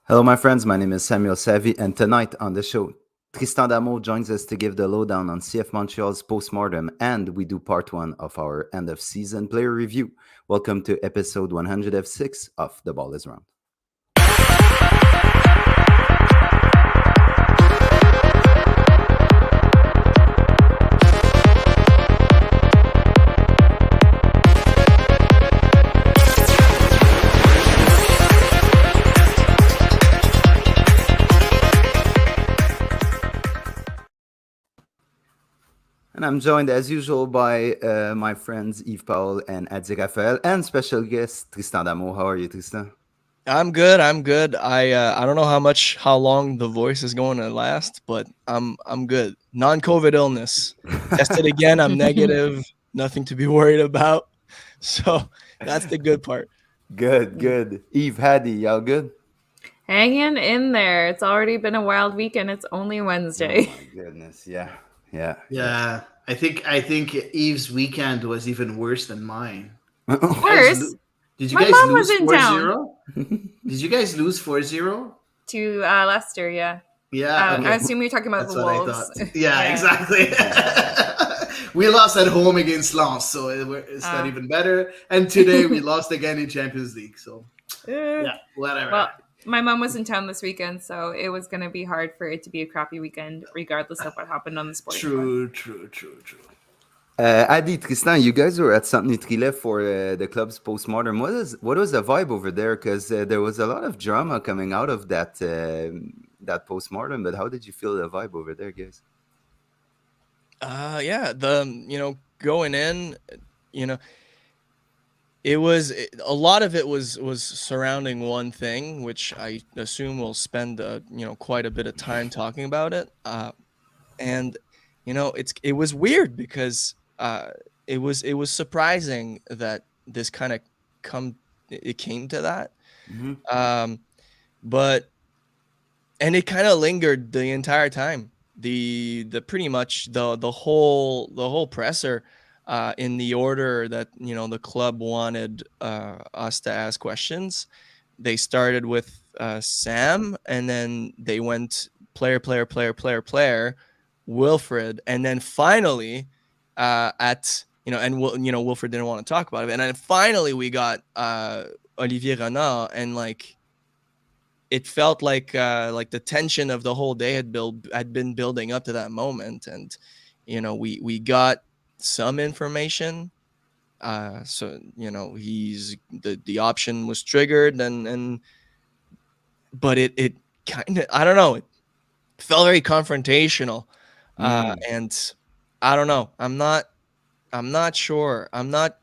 Hello, my friends. My name is Samuel Savy, and tonight on the show, Tristan D'Amours joins us to give the lowdown on CF Montreal's Post-Mortem, and we do part one of our end of season player review. Welcome to episode 106 of The Ball is Round. And I'm joined as usual by my friends Yves Paul and Adi Raphael, and special guest Tristan D'Amours. How are you, Tristan? I'm good. I'm good. I don't know how long the voice is going to last, but I'm good. Non-COVID illness. Tested again. I'm negative. Nothing to be worried about. So that's the good part. Good, good. Yves, Hady, y'all good? Hanging in there. It's already been a wild weekend. It's only Oh Wednesday. my goodness, yeah. Yeah, I think Eve's weekend was even worse than mine. Worse. Did you My guys mom lose was in town. 4-0? Did you guys lose 4-0? To Leicester, yeah. Yeah, I assume you're talking about that's the what Wolves. I thought. Yeah, Yeah. exactly. We lost at home against Lens, so it's not even better. And today we lost again in Champions League. So yeah, whatever. Well, my mom was in town this weekend, so it was going to be hard for it to be a crappy weekend, regardless of what happened on the sporting front. True. Adi, Tristan, you guys were at Saint-Nitrile for the club's Post-Mortem. What was the vibe over there? Because there was a lot of drama coming out of that Post-Mortem. But how did you feel the vibe over there, guys? Yeah. Going in, it was a lot of it was surrounding one thing, which I assume we'll spend quite a bit of time talking about it. And it was weird because it was surprising that this kind of came to that. Mm-hmm. But it kind of lingered the entire time. The pretty much the whole presser, in the order that the club wanted us to ask questions. They started with Sam, and then they went player, Wilfred, and then finally Wilfred didn't want to talk about it, and then finally we got Olivier Renard, and it felt like the tension of the whole day had been building up to that moment, and we got some information. So he's the option was triggered, but it kind of, I don't know, it felt very confrontational. And I don't know. I'm not sure. I'm not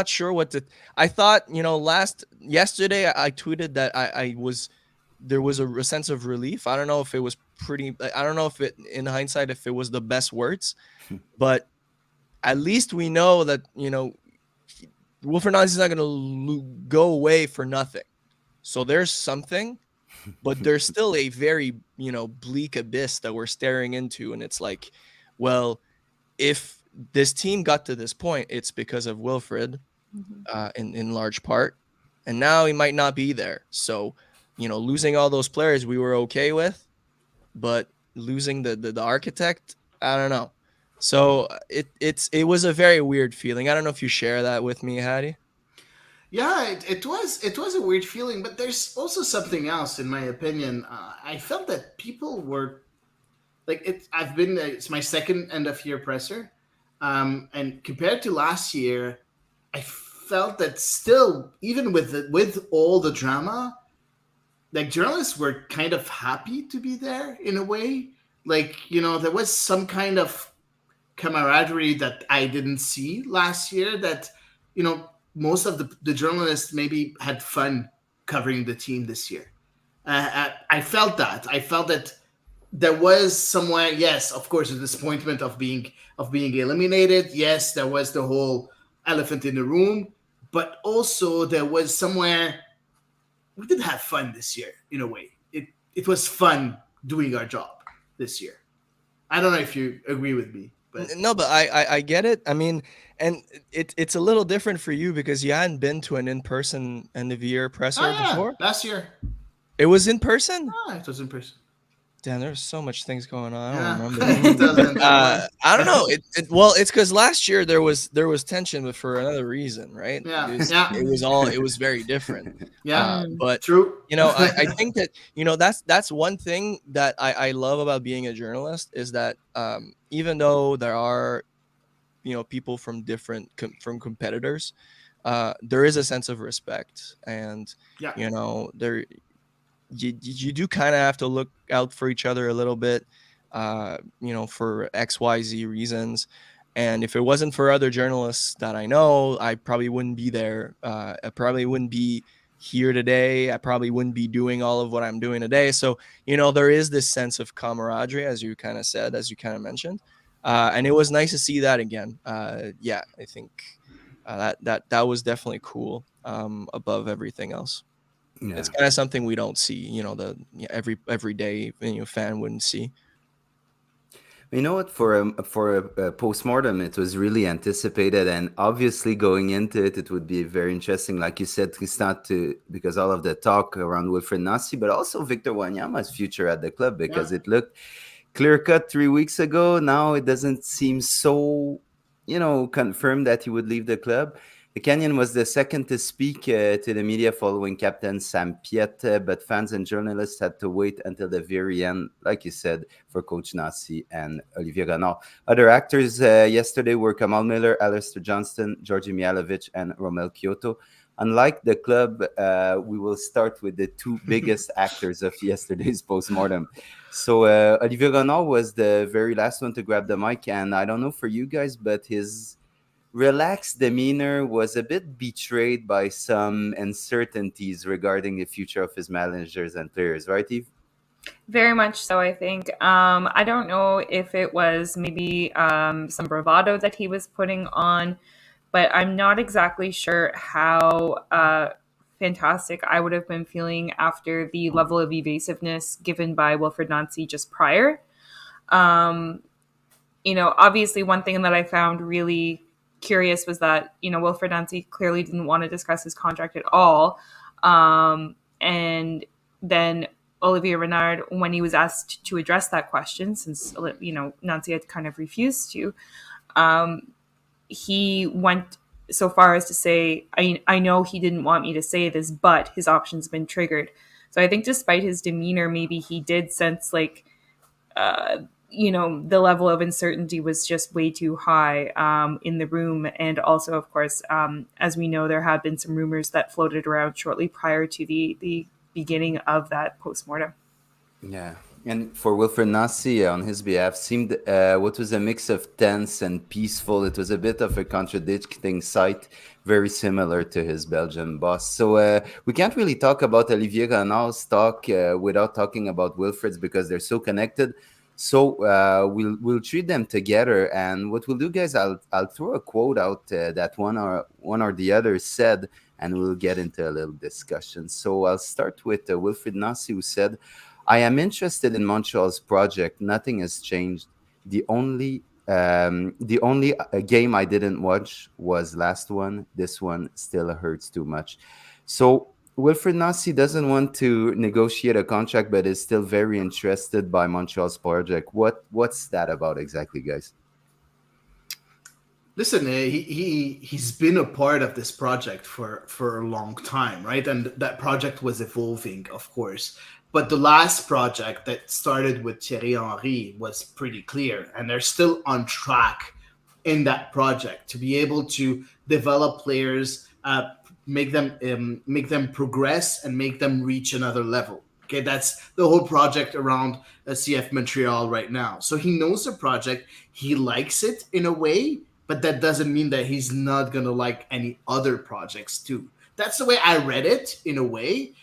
sure what to. I thought yesterday I tweeted that there was a sense of relief. I don't know if it was pretty. I don't know if it, in hindsight, if it was the best words, but at least we know that Will Fernandez is not going to go away for nothing. So there's something, but there's still a very bleak abyss that we're staring into, and it's like, well, if this team got to this point, it's because of Wilfred, in large part, and now he might not be there. So losing all those players we were okay with, but losing the architect, I don't know. So it was a very weird feeling. I don't know if you share that with me, Hady. Yeah, it was a weird feeling, but there's also something else, in my opinion. I felt that people were like it. It's my second end of year presser, and compared to last year, I felt that still, even with all the drama, like journalists were kind of happy to be there in a way. Like there was some kind of camaraderie that I didn't see last year. That most of the journalists maybe had fun covering the team this year. I felt that. I felt that there was somewhere, yes, of course, a disappointment of being eliminated. Yes, there was the whole elephant in the room, but also there was somewhere we did have fun this year in a way. It was fun doing our job this year. I don't know if you agree with me, but No, but I get it. I mean, and it's a little different for you because you hadn't been to an in-person end of year presser before. last year. It was in person? It was in person. Damn, there's so much things going on. I don't Yeah, remember. it doesn't. I don't know. Well, it's because last year there was tension, but for another reason, right? Yeah, It was very different. yeah, But true. I think that that's one thing that I love about being a journalist is that even though there are people from from competitors, there is a sense of respect, and Yeah, there you do kind of have to look out for each other a little bit, for XYZ reasons. And if it wasn't for other journalists that I know, I probably wouldn't be there. I probably wouldn't be here today. I probably wouldn't be doing all of what I'm doing today. So, there is this sense of camaraderie, as you kind of said, as you kind of mentioned. And it was nice to see that again. Yeah, I think that was definitely cool, above everything else. Yeah. It's kind of something we don't see, everyday fan wouldn't see. You know what? For a post-mortem, it was really anticipated, and obviously going into it, it would be very interesting, like you said, Tristan, because all of the talk around Wilfred Nassi, but also Victor Wanyama's future at the club, because it looked clear-cut 3 weeks ago. Now it doesn't seem so, confirmed that he would leave the club. The Kenyan was the second to speak to the media following Captain Sam Piet, but fans and journalists had to wait until the very end, like you said, for Coach Nassi and Olivier Renard. Other actors yesterday were Kamal Miller, Alistair Johnston, Georgi Mihailovic, and Romel Kyoto. Unlike the club, we will start with the two biggest actors of yesterday's post-mortem. So Olivier Renard was the very last one to grab the mic, and I don't know for you guys, but his relaxed demeanor was a bit betrayed by some uncertainties regarding the future of his managers and players, right, Eve? Very much so, I think. I don't know if it was maybe some bravado that he was putting on, but I'm not exactly sure how fantastic I would have been feeling after the level of evasiveness given by Wilfred Nancy just prior. Obviously, one thing that I found really curious was that, Wilfred Nancy clearly didn't want to discuss his contract at all. And then Olivier Renard, when he was asked to address that question, since, Nancy had kind of refused to, he went so far as to say, I know he didn't want me to say this, but his option's been triggered. So I think despite his demeanor, maybe he did sense like, the level of uncertainty was just way too high in the room. And also, of course, as we know, there have been some rumors that floated around shortly prior to the beginning of that post-mortem. Yeah. And for Wilfred Nassi, on his behalf, seemed what was a mix of tense and peaceful. It was a bit of a contradicting sight, very similar to his Belgian boss. So we can't really talk about Olivier Renard's talk without talking about Wilfred's, because they're so connected. So we'll treat them together. And what we'll do, guys, I'll throw a quote out that one or the other said, and we'll get into a little discussion. So I'll start with Wilfred Nassi, who said, "I am interested in Montreal's project. Nothing has changed. The only game I didn't watch was last one. This one still hurts too much." So Wilfred Nassi doesn't want to negotiate a contract, but is still very interested by Montreal's project. What's that about exactly, guys? Listen, he's been a part of this project for a long time, right? And that project was evolving, of course. But the last project that started with Thierry Henry was pretty clear, and they're still on track in that project to be able to develop players, make them progress, and make them reach another level. Okay, that's the whole project around CF Montreal right now. So he knows the project, he likes it in a way, but that doesn't mean that he's not gonna like any other projects too. That's the way I read it in a way.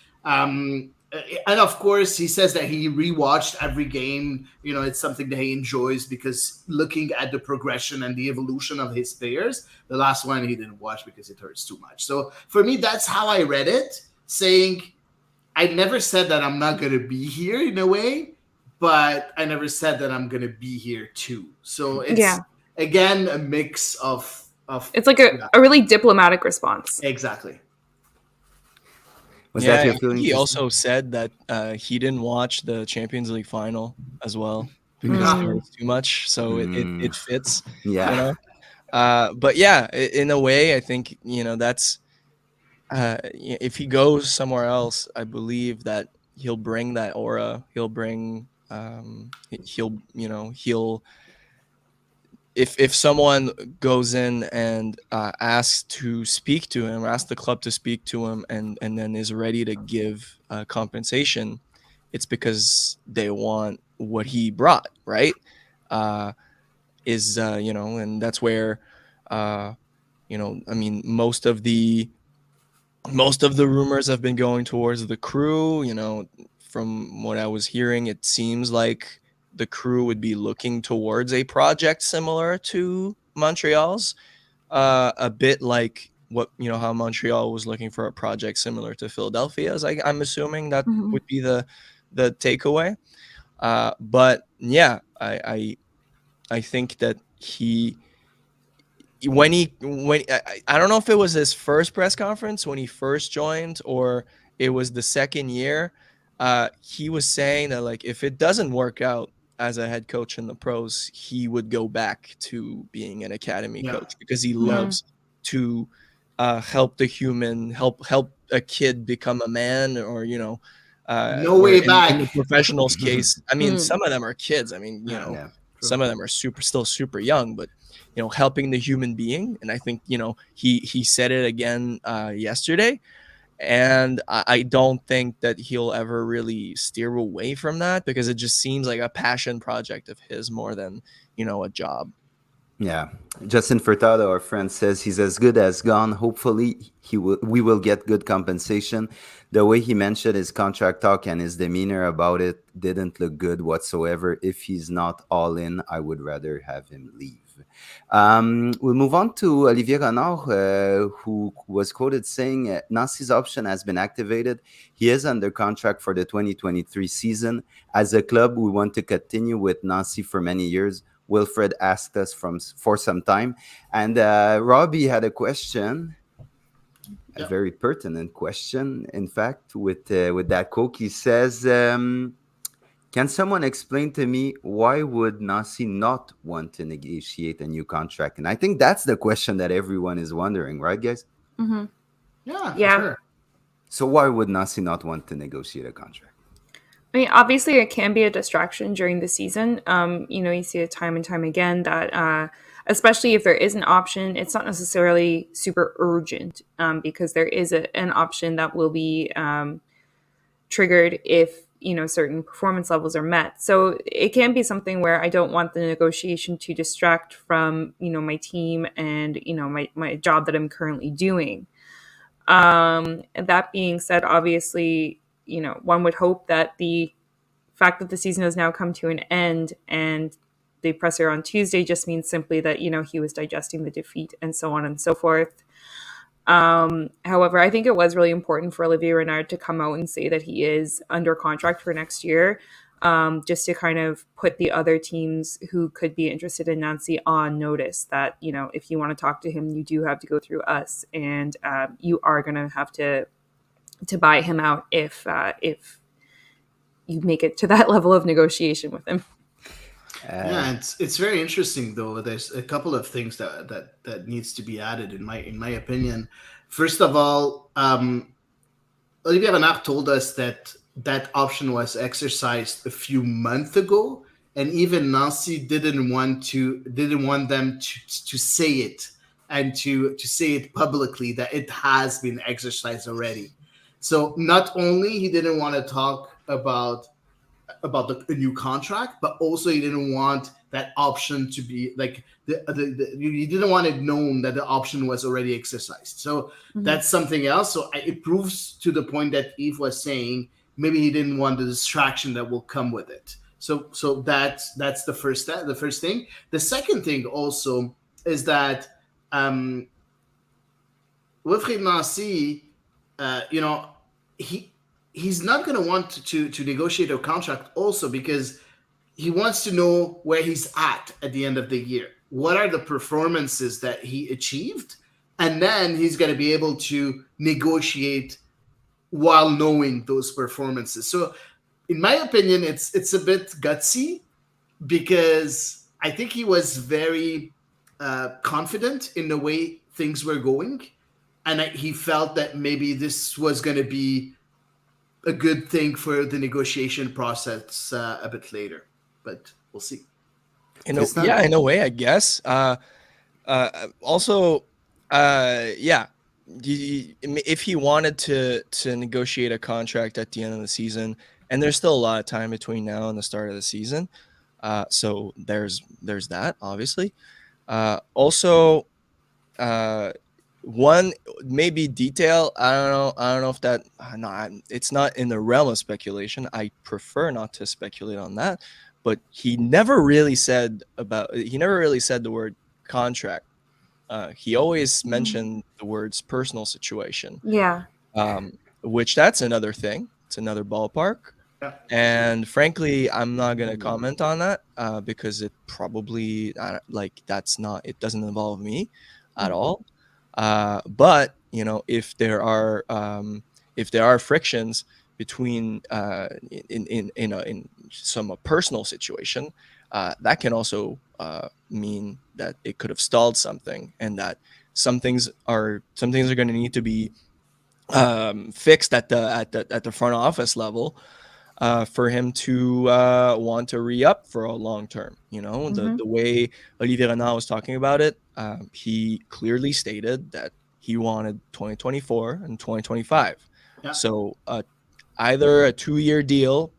And of course, he says that he rewatched every game. It's something that he enjoys because looking at the progression and the evolution of his players. The last one he didn't watch because it hurts too much. So for me, that's how I read it, saying I never said that I'm not going to be here in a way, but I never said that I'm going to be here too. So it's, again, a mix of it's like a really diplomatic response. Exactly. Was Yeah, that your I think feeling, he Tristan? also said that he didn't watch the Champions League final as well because Yeah. there was too much. So Mm, it fits, yeah. you know. But yeah, in a way, I think that's if he goes somewhere else, I believe that he'll bring that aura. He'll bring he'll if someone goes in and asks to speak to him, asks the club to speak to him, and then is ready to give compensation, it's because they want what he brought, right? Uh, and that's where, I mean, most of the rumors have been going towards the crew. From what I was hearing, it seems like the crew would be looking towards a project similar to Montreal's, a bit like what how Montreal was looking for a project similar to Philadelphia's. I'm assuming that Mhm. would be the takeaway. But yeah, I think that I don't know if it was his first press conference when he first joined, or it was the second year. He was saying that, like, if it doesn't work out as a head coach in the pros, he would go back to being an academy Yeah. coach because he Yeah. loves to help the human, help a kid become a man, or No or way in the back. professionals case. I mean, Mm. some of them are kids. I mean, Yeah. Yeah. some of them are still super young, but helping the human being. And I think he said it again yesterday, and I don't think that he'll ever really steer away from that, because it just seems like a passion project of his more than a job. Yeah. Justin Furtado, our friend, says he's as good as gone. Hopefully, we will get good compensation. The way he mentioned his contract talk and his demeanor about it didn't look good whatsoever. If he's not all in, I would rather have him leave. We'll move on to Olivier Renard, who was quoted saying, Nancy's option has been activated. He is under contract for the 2023 season. As a club, we want to continue with Nancy for many years. Wilfred asked us for some time, and Robbie had a question, a Yeah. very pertinent question. In fact, with that quote, he says, "Can someone explain to me why would Nasi not want to negotiate a new contract?" And I think that's the question that everyone is wondering, right, guys? Mhm. Yeah, for Yeah. sure. So why would Nasi not want to negotiate a contract? I mean, obviously, it can be a distraction during the season. You see it time and time again that, especially if there is an option, it's not necessarily super urgent, because there is an option that will be triggered if certain performance levels are met. So it can be something where I don't want the negotiation to distract from my team and my job that I'm currently doing. And that being said, obviously, one would hope that the fact that the season has now come to an end and the presser on Tuesday just means simply that he was digesting the defeat and so on and so forth. However, I think it was really important for Olivier Renard to come out and say that he is under contract for next year, just to kind of put the other teams who could be interested in Nancy on notice that if you want to talk to him, you do have to go through us, and you are going to have to buy him out if you make it to that level of negotiation with him. Yeah, it's very interesting though. There's a couple of things that needs to be added in my opinion. First of all, Olivier Renard told us that that option was exercised a few months ago, and even Nancy didn't want them to say it and to say it publicly that it has been exercised already. So not only he didn't want to talk about a new contract, but also he didn't want that option to be like you didn't want it known that the option was already exercised. So that's something else. So it proves to the point that Eve was saying maybe he didn't want the distraction that will come with it. So that's the first step, the first thing. The second thing also is that Wilfried Nancy, you know, he he's not going to want to negotiate a contract also because he wants to know where he's at the end of the year. What are the performances that he achieved? And then he's going to be able to negotiate while knowing those performances. So, in my opinion, it's a bit gutsy because I think he was very confident in the way things were going, and he felt that maybe this was going to be a good thing for the negotiation process a bit later. But we'll see. In a way, I guess. Also, yeah, if he wanted to negotiate a contract at the end of the season, and there's still a lot of time between now and the start of the season, so there's that, obviously. Also, one maybe detail. I don't know if that. No, it's not in the realm of speculation. I prefer not to speculate on that. But he never really said the word contract. He always mentioned the words personal situation. Yeah. Which that's another thing. It's another ballpark. Yeah. And frankly, I'm not going to comment on that because it probably it doesn't involve me at all. But if there are frictions between in some personal situation, that can also mean that it could have stalled something, and that some things are going to need to be fixed at the front office level for him to want to re-up for a long term. The way Olivier Renard was talking about it, he clearly stated that he wanted 2024 and 2025. Yeah. So either a 2-year deal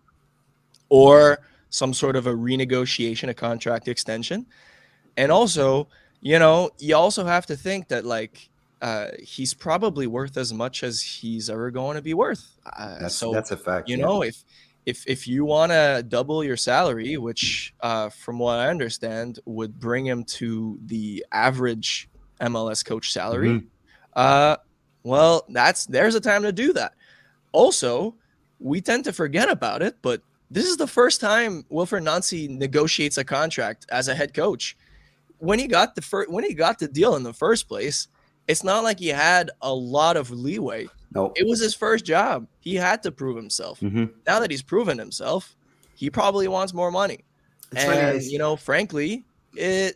or some sort of a renegotiation, a contract extension. And also, you also have to think that he's probably worth as much as he's ever going to be worth. That's a fact. If you want to double your salary, which from what I understand would bring him to the average MLS coach salary, well, there's a time to do that. Also, we tend to forget about it, but this is the first time Wilfried Nancy negotiates a contract as a head coach. When he got the deal in the first place, it's not like he had a lot of leeway. No, it was his first job. He had to prove himself. Now that he's proven himself, he probably wants more money. Frankly, I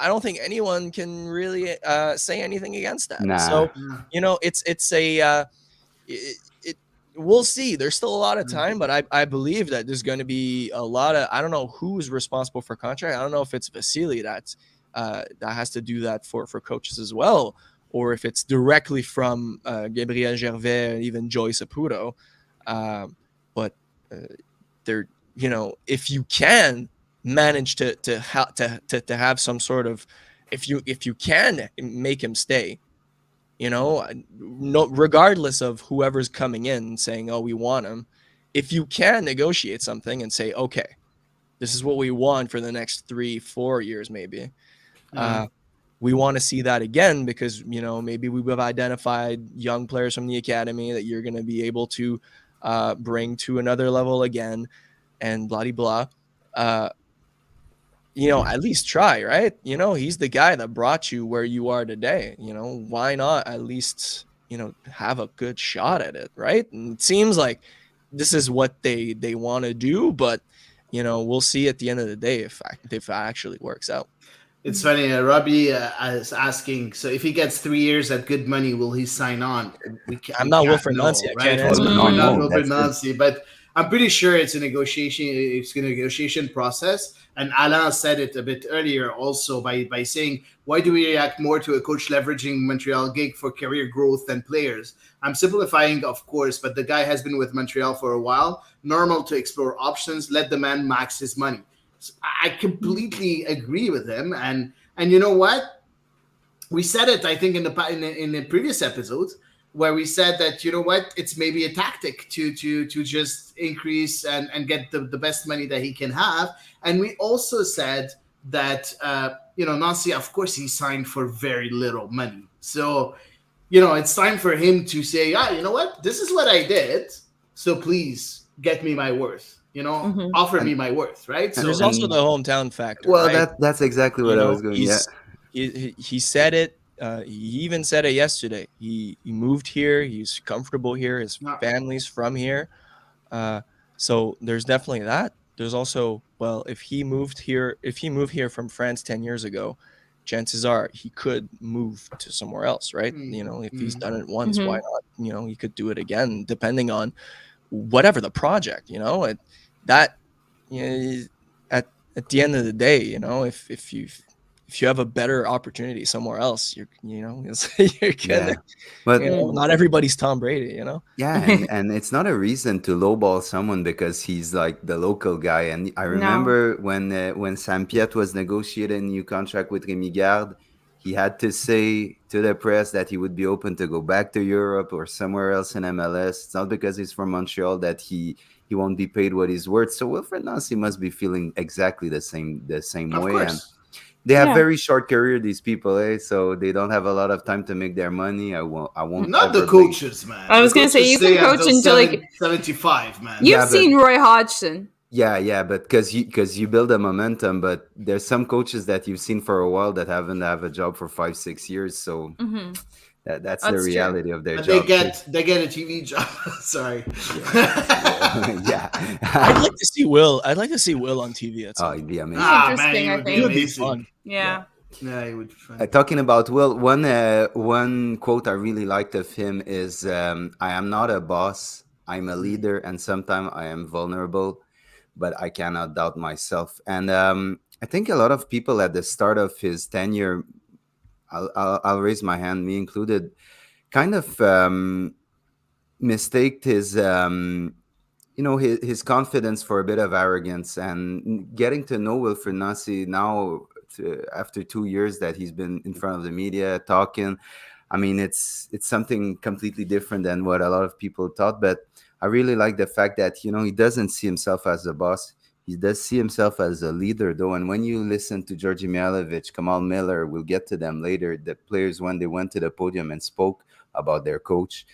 don't think anyone can really say anything against that. Nah. So, we'll see. There's still a lot of time, but I believe that there's going to be a lot of, I don't know who's responsible for contract. I don't know if it's Vasily that has to do that for coaches as well, or if it's directly from Gabriel Gervais and even Joey Saputo. But if you can manage to have some sort of, if you can make him stay, regardless of whoever's coming in saying, oh, we want him, if you can negotiate something and say, okay, this is what we want for the next 3-4 years, maybe. We want to see that again because, maybe we have identified young players from the academy that you're going to be able to bring to another level again, and blah, blah. At least try, right? He's the guy that brought you where you are today. Why not at least, have a good shot at it, right? And it seems like this is what they want to do, but, we'll see at the end of the day if it actually works out. It's funny. Robbie is asking, so if he gets 3 years at good money, will he sign on? I'm not Wilfried Nancy. I can't answer. I'm not Wilfried Nancy, but I'm pretty sure it's a negotiation process. And Alain said it a bit earlier also by saying, why do we react more to a coach leveraging Montreal gig for career growth than players? I'm simplifying, of course, but the guy has been with Montreal for a while. Normal to explore options. Let the man max his money. So I completely agree with him. And you know what? We said it, I think, in the previous episodes, where we said that, it's maybe a tactic to just increase and get the best money that he can have. And we also said that, Nancy, of course, he signed for very little money. So, it's time for him to say, you know what? This is what I did. So please get me my worth. Offer me my worth, right? So there's also the hometown factor. Well, right? that's exactly what I was going. He said it he even said it yesterday. He moved here. He's comfortable here. His Yeah. family's from here. So there's definitely that. There's also, well, if he moved here from France 10 years ago, chances are he could move to somewhere else, right? You know, if he's done it once, why not? You know, he could do it again, depending on whatever the project. You know, that you know, at the end of the day, you know, if you have a better opportunity somewhere else, you're you're gonna, Yeah, but not everybody's Tom Brady, you know. yeah, and it's not a reason to lowball someone because he's like the local guy. And I No. remember when Sam Piet was negotiating a new contract with Rémi Garde, he had to say to the press that he would be open to go back to Europe or somewhere else in MLS. It's not because he's from Montreal that he won't be paid what he's worth. So Wilfred Nancy must be feeling exactly the same Of way. And course. they have Yeah. very short career, these people, eh? So they don't have a lot of time to make their money. I won't Not the ever blame. coaches, man. I was The gonna say, coaches you can stay coach until, like, 75, man. You've Yeah, but- seen Roy Hodgson. Yeah, but because you build a momentum, but there's some coaches that you've seen for a while that haven't have a job for 5-6 years. So that's the That's true. reality of their But job. they get a TV job. Sorry. Yeah. I'd like to see Will. I'd like to see Will on TV at some Oh, point. it'd be amazing. Interesting, man, I it would be think. It would be amazing. fun. Yeah. Yeah, it would be fun. Talking about Will, one quote I really liked of him is, "I am not a boss. I'm a leader, and sometimes I am vulnerable, but I cannot doubt myself." And I think a lot of people at the start of his tenure, I'll raise my hand, me included, kind of mistaked his his confidence for a bit of arrogance. And getting to know Wilfred Nancy now, after 2 years that he's been in front of the media talking, I mean, it's something completely different than what a lot of people thought. But I really like the fact that he doesn't see himself as a boss. He does see himself as a leader, though. And when you listen to Georgi Mihailovic, Kamal Miller, we'll get to them later, the players, when they went to the podium and spoke about their coach,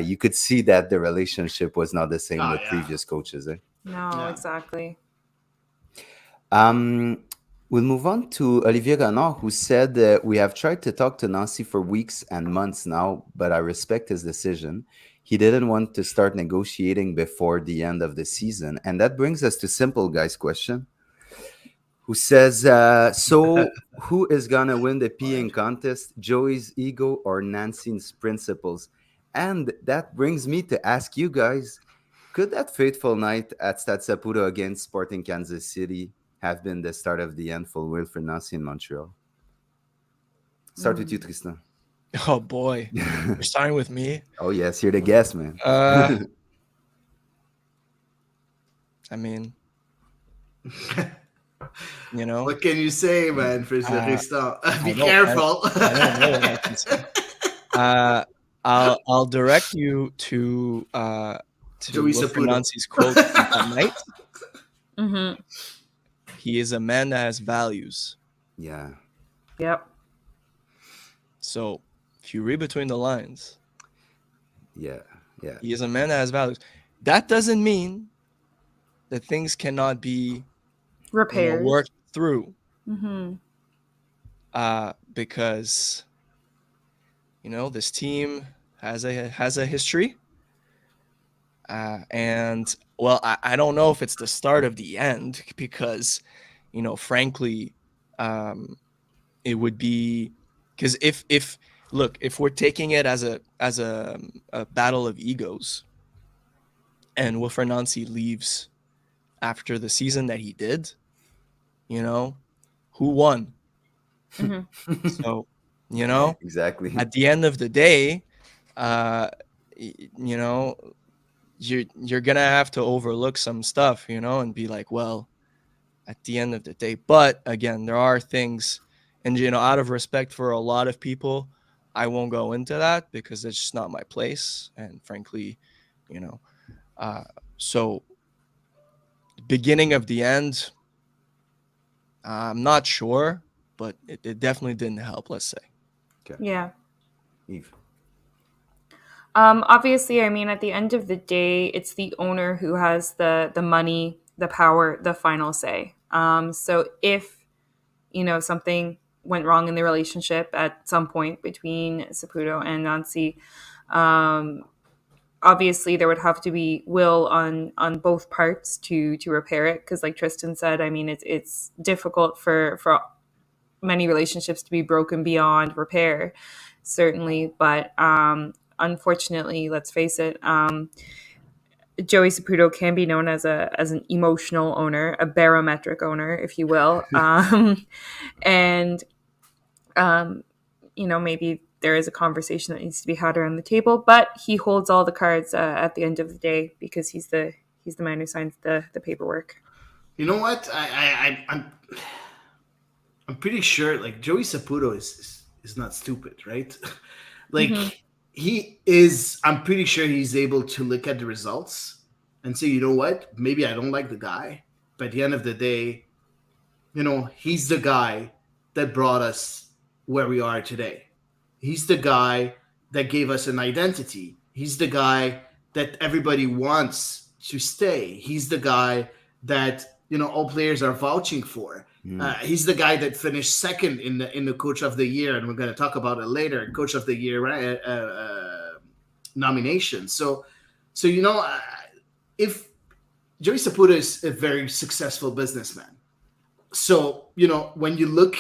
you could see that the relationship was not the same with previous coaches. Eh? No, exactly. We'll move on to Olivier Renard, who said, "We have tried to talk to Nancy for weeks and months now, but I respect his decision. He didn't want to start negotiating before the end of the season." And that brings us to Simple Guy's question, who says, "So who is going to win the peeing contest, Joey's ego or Nancy's principles?" And that brings me to ask you guys, could that fateful night at Stade Saputo against Sporting Kansas City have been the start of the end for Wilfred Nancy in Montreal? Start with you, Tristan. Oh boy, you're starting with me. Oh yes, you're the guest, man. I mean, you know, What can you say, man, for Tristan? Be I don't- careful. I don't know what I can say. I'll direct you to Joey Wilfred Saputo. Nancy's quote from that night. Mm-hmm. He is a man that has values. Yeah. Yep. So if you read between the lines, Yeah. he is a man that has values. That doesn't mean that things cannot be Repairs. worked through. Mm-hmm. Because this team has a history. And well, I don't know if it's the start of the end, because frankly, it would be, because if we're taking it as a battle of egos, and Wilfred Nancy leaves after the season that he did, who won? Mm-hmm. So Exactly. at the end of the day, you're gonna have to overlook some stuff, and be like, well, at the end of the day. But again, there are things, and out of respect for a lot of people, I won't go into that because it's just not my place. And frankly, so beginning of the end, I'm not sure, but it definitely didn't help, let's say. Okay. Yeah. Eve. Obviously, I mean, at the end of the day, it's the owner who has the money, the power, the final say. So if something went wrong in the relationship at some point between Saputo and Nancy. Obviously, there would have to be will on both parts to repair it, because, like Tristan said, I mean, it's difficult for many relationships to be broken beyond repair, certainly. But unfortunately, let's face it, Joey Saputo can be known as an emotional owner, a barometric owner, if you will. And maybe there is a conversation that needs to be had around the table, but he holds all the cards at the end of the day, because he's the man who signs the paperwork. You know what? I'm pretty sure like Joey Saputo is not stupid, right? Like he is. I'm pretty sure he's able to look at the results and say, you know what? Maybe I don't like the guy, but at the end of the day, he's the guy that brought us where we are today. He's the guy that gave us an identity. He's the guy that everybody wants to stay. He's the guy that all players are vouching for. He's the guy that finished second in the Coach of the Year, and we're going to talk about it later. Coach of the Year nomination. So if Joey Saputo is a very successful businessman, so when you look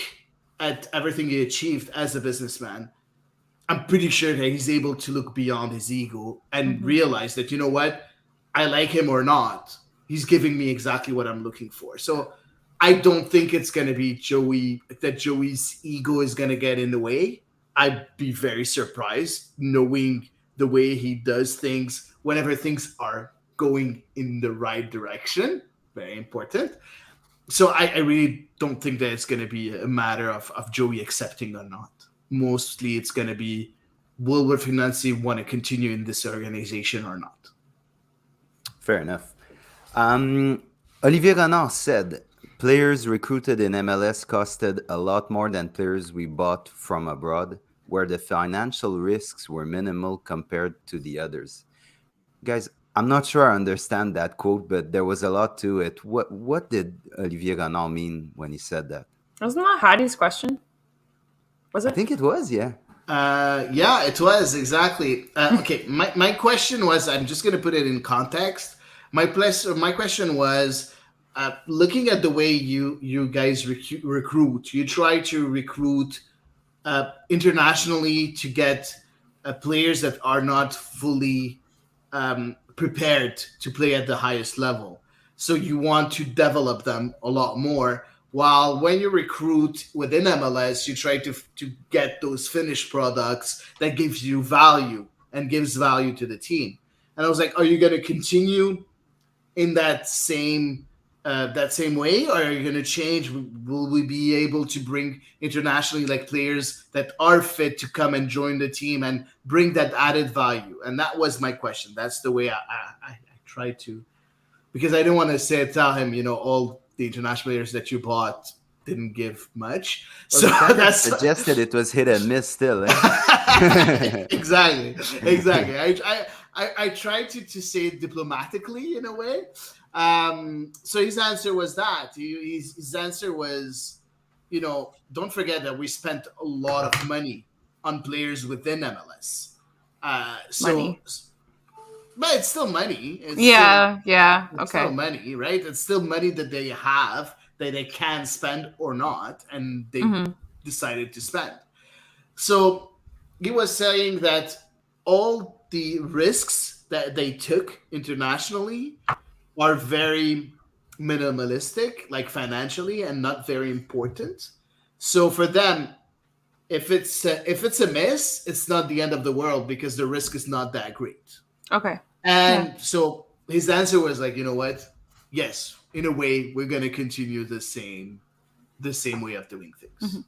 at everything he achieved as a businessman, I'm pretty sure that he's able to look beyond his ego and realize that, I like him or not, he's giving me exactly what I'm looking for. So I don't think it's going to be Joey's ego is going to get in the way. I'd be very surprised knowing the way he does things whenever things are going in the right direction. Very important. So I really don't think that it's going to be a matter of Joey accepting or not. Mostly it's going to be, will Wilfried Nancy want to continue in this organization or not? Fair enough. Olivier Renard said, players recruited in MLS costed a lot more than players we bought from abroad, where the financial risks were minimal compared to the others. Guys, I'm not sure I understand that quote, but there was a lot to it. What did Olivier Renard mean when he said that? Wasn't that Hady's question? Was it? I think it was, yeah. Yeah, it was, exactly. Okay, my question was, I'm just going to put it in context. My question was, looking at the way you guys recruit, you try to recruit internationally to get players that are not fully prepared to play at the highest level. So you want to develop them a lot more. While when you recruit within MLS, you try to get those finished products that gives you value and gives value to the team. And I was like, are you going to continue in that same way, or are you going to change? Will we be able to bring internationally like players that are fit to come and join the team and bring that added value? And that was my question. That's the way I tried to, because I didn't want to tell him, all the international players that you bought didn't give much. Well, so that's suggested it was hit and miss still. Exactly. I tried to say it diplomatically in a way. So his answer was that. His answer was, don't forget that we spent a lot of money on players within MLS. Money. But it's still money. It's still money, right? It's still money that they have that they can spend or not, and they decided to spend. So he was saying that all the risks that they took internationally are very minimalistic, like financially, and not very important. So for them, if it's a miss, it's not the end of the world because the risk is not that great. Okay. And so his answer was like, you know what? Yes, in a way, we're going to continue the same way of doing things.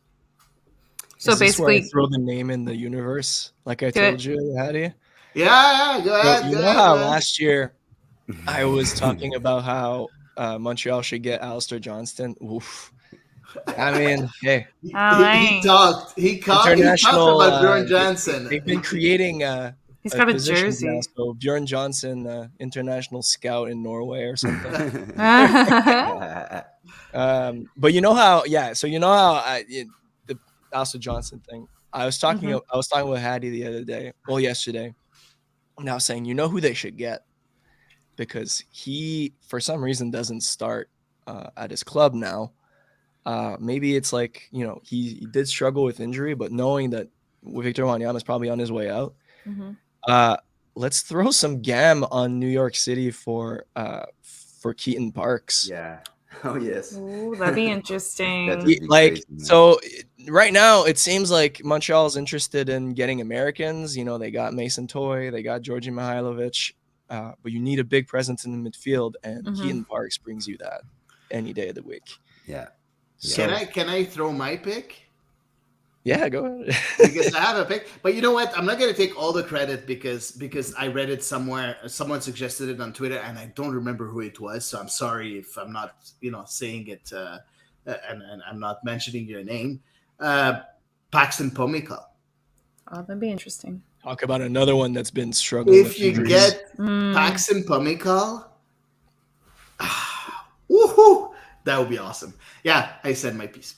So Is this where I basically, throw the name in the universe, like I told you, Hady? Yeah, go ahead. You know how last year I was talking about how Montreal should get Alistair Johnston? Oof. I mean, hey. He talked about Bjorn Johnson. They've been creating he's got a jersey. Now, so Bjorn Johnson, international scout in Norway or something. But you know how, Alistair Johnson thing. I was talking with Hady the other day, yesterday, and I was saying, you know who they should get, because he, for some reason, doesn't start at his club now. Maybe it's like, he did struggle with injury, but knowing that Victor Wanyama is probably on his way out, let's throw some gam on New York City for Keaton Parks. Yeah. Oh yes. Ooh, that'd be interesting. That would be crazy, man. So right now it seems like Montreal is interested in getting Americans. They got Mason Toy, they got Georgi Mihailovic, but you need a big presence in the midfield, and Keaton Parks brings you that any day of the week. Yeah. So, Can I throw my pick? Yeah, go ahead. Because I have a pick, but you know what? I'm not going to take all the credit because I read it somewhere. Someone suggested it on Twitter, and I don't remember who it was. So I'm sorry if I'm not, saying it, and I'm not mentioning your name. Paxton Pomykal. Oh, that'd be interesting. Talk about another one that's been struggling. If you get Paxton Pomykal, woohoo, that would be awesome. Yeah, I said my piece.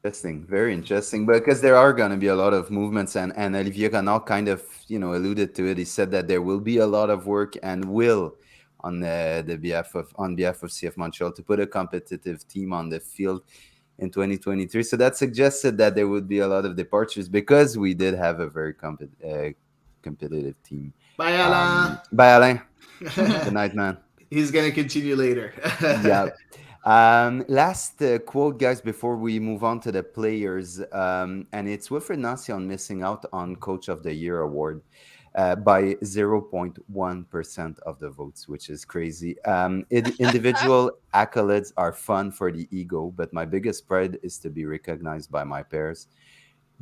Interesting, very interesting, because there are going to be a lot of movements, and Olivier Renard kind of alluded to it. He said that there will be a lot of work and will on behalf of CF Montreal to put a competitive team on the field in 2023. So that suggested that there would be a lot of departures, because we did have a very competitive team. Bye, Alain. Bye, Alain. Good night, man. He's gonna continue later. Yeah. Last quote, guys, before we move on to the players, and it's Wilfried Nancy on missing out on Coach of the Year award by 0.1% of the votes, which is crazy. Individual accolades are fun for the ego, but my biggest pride is to be recognized by my peers.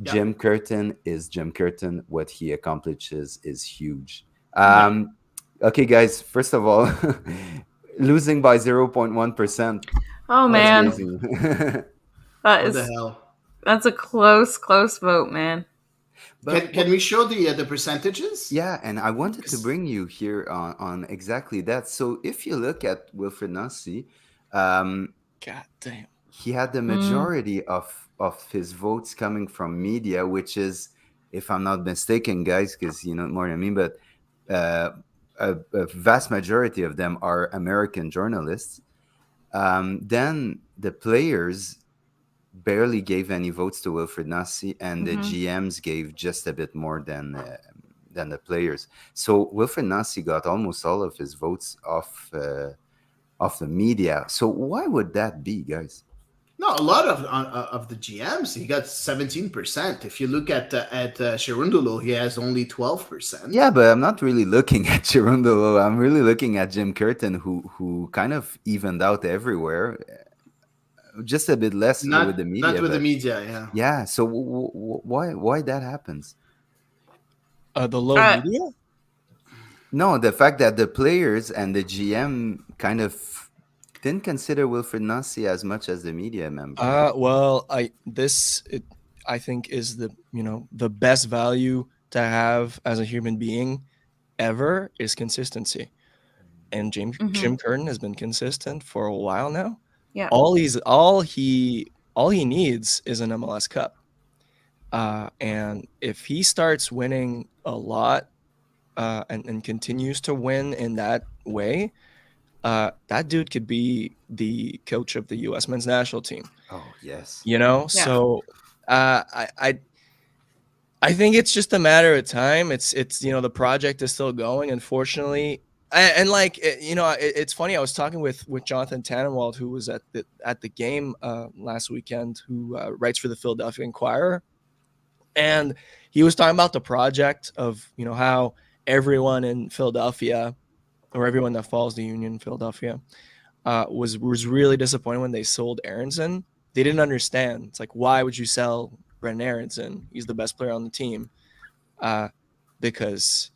Yeah. Jim Curtin is Jim Curtin. What he accomplishes is huge. Okay, guys, first of all, losing by 0.1%. Oh, man. What the hell? That's a close vote, man. But can we show the percentages? Yeah, and I wanted to bring you here on exactly that. So if you look at Wilfried Nancy, God damn, he had the majority of his votes coming from media, which is, if I'm not mistaken, guys, because you know more than me, but a vast majority of them are American journalists. Then the players barely gave any votes to Wilfried Nancy, and the GMs gave just a bit more than the players. So Wilfried Nancy got almost all of his votes off the media. So why would that be, guys? No, a lot of the GMs, he got 17%. If you look at Cherundolo, he has only 12%. Yeah, but I'm not really looking at Cherundolo. I'm really looking at Jim Curtin, who kind of evened out everywhere. Just a bit less with the media. Not with the media, yeah. Yeah, so why that happens? The low media? No, the fact that the players and the GM kind of didn't consider Wilfried Nancy as much as the media member. Well, I think is the best value to have as a human being ever is consistency, and Jim Curtin has been consistent for a while now. Yeah, all he needs is an MLS Cup, and if he starts winning a lot and continues to win in that way, that dude could be the coach of the U.S. men's national team. Oh yes, So I think it's just a matter of time. It's the project is still going, unfortunately, and it's funny. I was talking with Jonathan Tannenwald, who was at the game last weekend, who writes for the Philadelphia Inquirer, and he was talking about the project of how everyone in Philadelphia, or everyone that follows the Union in Philadelphia, was really disappointed when they sold Aronson. They didn't understand. It's like, why would you sell Brendan Aronson? He's the best player on the team. Because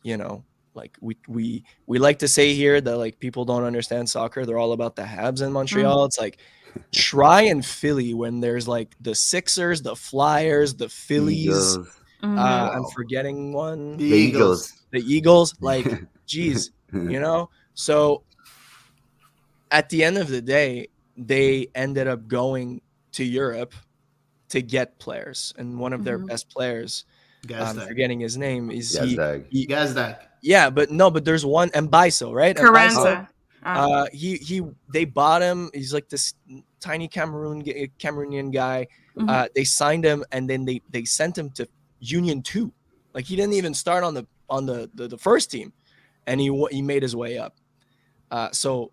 like we like to say here that like people don't understand soccer. They're all about the Habs in Montreal. It's like, try in Philly when there's like the Sixers, the Flyers, the Phillies. I'm forgetting one. The Eagles. The Eagles. Like, geez. So at the end of the day, they ended up going to Europe to get players, and one of their best players, I'm Gazdag. forgetting his name, is Gazdag. Gazdag. yeah, but there's one Mbaiso, right? Carranza. They bought him. He's like this tiny Cameroonian guy. They signed him, and then they sent him to Union 2. Like, he didn't even start on the first team, and he made his way up. So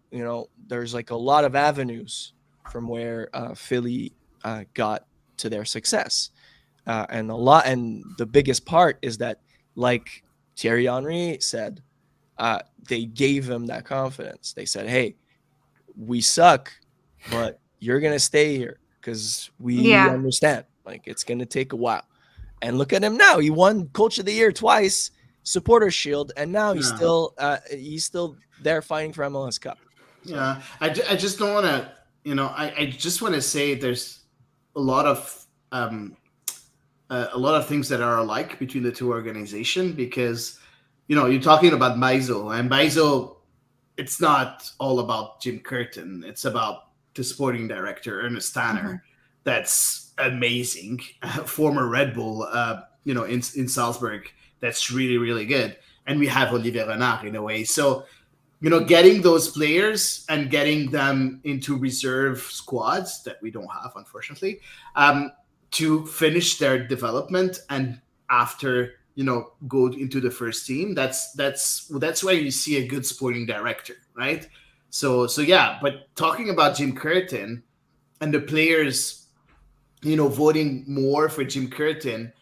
there's like a lot of avenues from where Philly got to their success, and the biggest part is that, like Thierry Henry said, they gave him that confidence. They said, "Hey, we suck, but you're gonna stay here because we understand. Like, it's gonna take a while." And look at him now. He won Coach of the Year twice, Supporters Shield, and now he's still there fighting for MLS Cup. So. Yeah, I just don't want to. I just want to say there's a lot of things that are alike between the two organizations, because you're talking about Mbaiso, and Mbaiso, it's not all about Jim Curtin. It's about the sporting director, Ernest Tanner. That's amazing. Former Red Bull, in Salzburg. That's really, really good. And we have Olivier Renard in a way. So, getting those players and getting them into reserve squads that we don't have, unfortunately, to finish their development and after, go into the first team. That's where you see a good sporting director, right? So yeah. But talking about Jim Curtin and the players, voting more for Jim Curtin,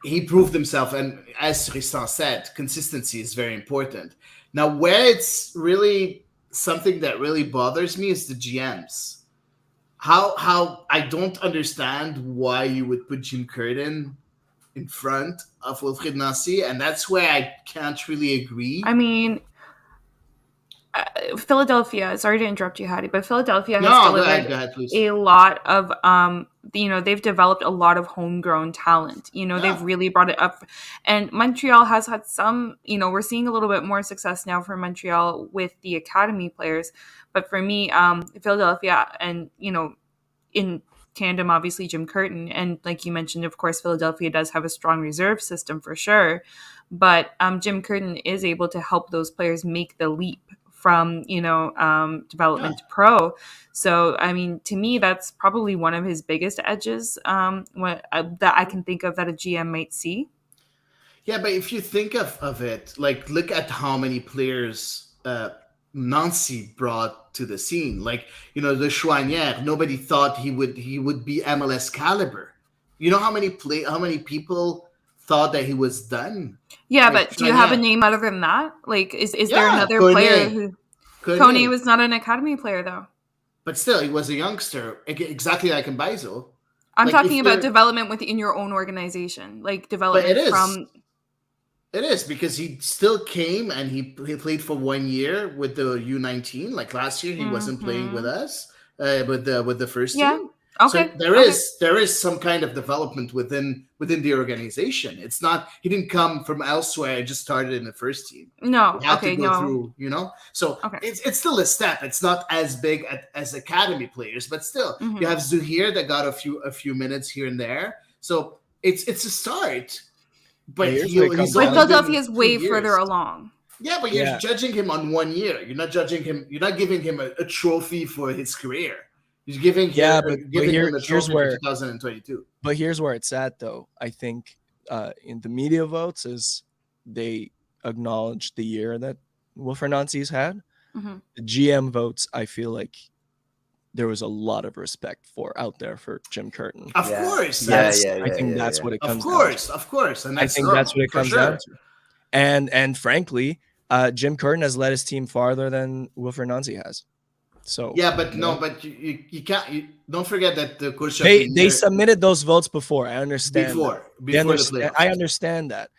he proved himself. And as Tristan said, consistency is very important. Now, where it's really something that really bothers me is the GMs. How I don't understand why you would put Jim Curtin in front of Wilfried Nancy, and that's where I can't really agree. I mean, Philadelphia, sorry to interrupt you, Hady, but Philadelphia has delivered go ahead, please. a lot of, they've developed a lot of homegrown talent. They've really brought it up. And Montreal has had some, we're seeing a little bit more success now for Montreal with the academy players. But for me, Philadelphia and, in tandem, obviously, Jim Curtin. And like you mentioned, of course, Philadelphia does have a strong reserve system for sure. But Jim Curtin is able to help those players make the leap from development to pro. So I mean, to me, that's probably one of his biggest edges that I can think of that a GM might see. Yeah, but if you think of it, like, look at how many players Nancy brought to the scene. Like, the Chouanière, nobody thought he would be MLS caliber. You know how many people thought that he was done? Yeah, like, but do you have a name other than that? Like, is there another player who... Kone was not an academy player, though. But still, he was a youngster, exactly like Mbaiso. I'm talking about development within your own organization, like development from... It is, because he still came and he played for 1 year with the U19. Like last year, he wasn't playing with us, with the first team. Okay. So there is some kind of development within the organization. It's not, he didn't come from elsewhere and just started in the first team. No. He had to go through, So it's still a step. It's not as big as academy players, but still, you have Zuhir that got a few minutes here and there. So it's a start. But Philadelphia is way further along. Yeah, but you're judging him on 1 year. You're not judging him. You're not giving him a trophy for his career. He's giving him a trophy for 2022. But here's where it's at, though. I think in the media votes is they acknowledge the year that Wilfried Nancy's had. The GM votes, I feel like there was a lot of respect out there for Jim Curtin. Of course. I think that's what it comes down to. Of course. And I think that's what it comes down to. And frankly, Jim Curtin has led his team farther than Wilfried Nancy has. So but you can't. Don't forget that the coach they submitted those votes before. I understand before the playoffs. I understand that,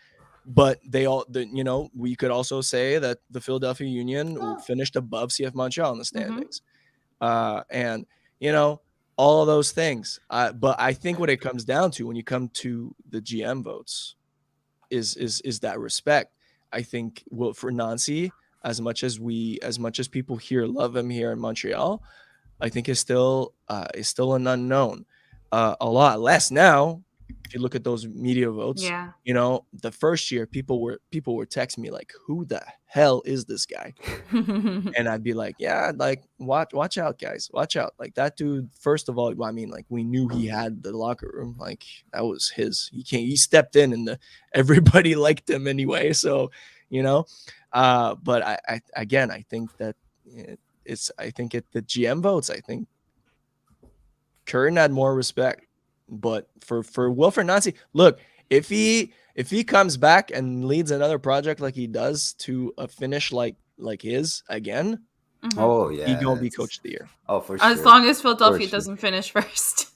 but we could also say that the Philadelphia Union finished above CF Montreal in the standings, and all of those things. But I think what it comes down to when you come to the GM votes is that respect. I think for Nancy, as much as people here love him here in Montreal, I think is still an unknown. a lot less now. If you look at those media votes, Yeah. you know, the first year people were texting me like, "Who the hell is this guy?" And I'd be like, "Yeah, like watch out, guys, watch out." Like that dude. First of all, I mean, like we knew he had the locker room. Like that was his. He stepped in, and everybody liked him anyway. So, you know, but I again, I think that I think the GM votes. I think Curtin had more respect. But for Wilfred Nancy, look, if he comes back and leads another project like he does to a finish like his again, Oh he yeah, gonna be coach of the year. oh for As sure. long as Philadelphia For sure. doesn't finish first.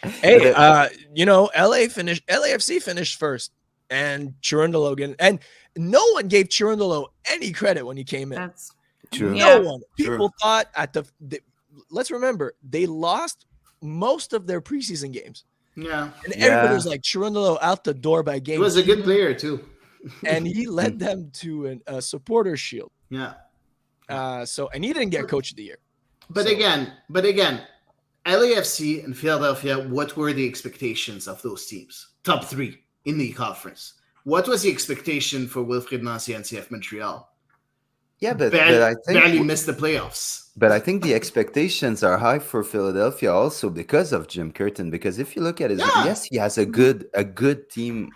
Hey, you know, LAFC finished first, and Chirundolo and no one gave Chirundolo any credit when he came in. That's True. No Yeah. one. People thought let's remember they lost most of their preseason games. Yeah. And everybody was like, Chirundolo out the door by game. He was a good player too. And he led them to a supporter shield. Yeah. And he didn't get coach of the year. But again, LAFC and Philadelphia, what were the expectations of those teams? Top 3 in the conference. What was the expectation for Wilfried Nancy and CF Montreal? Yeah, but I think barely missed the playoffs. But I think the expectations are high for Philadelphia also because of Jim Curtin. Because if you look at his, yes, he has a good team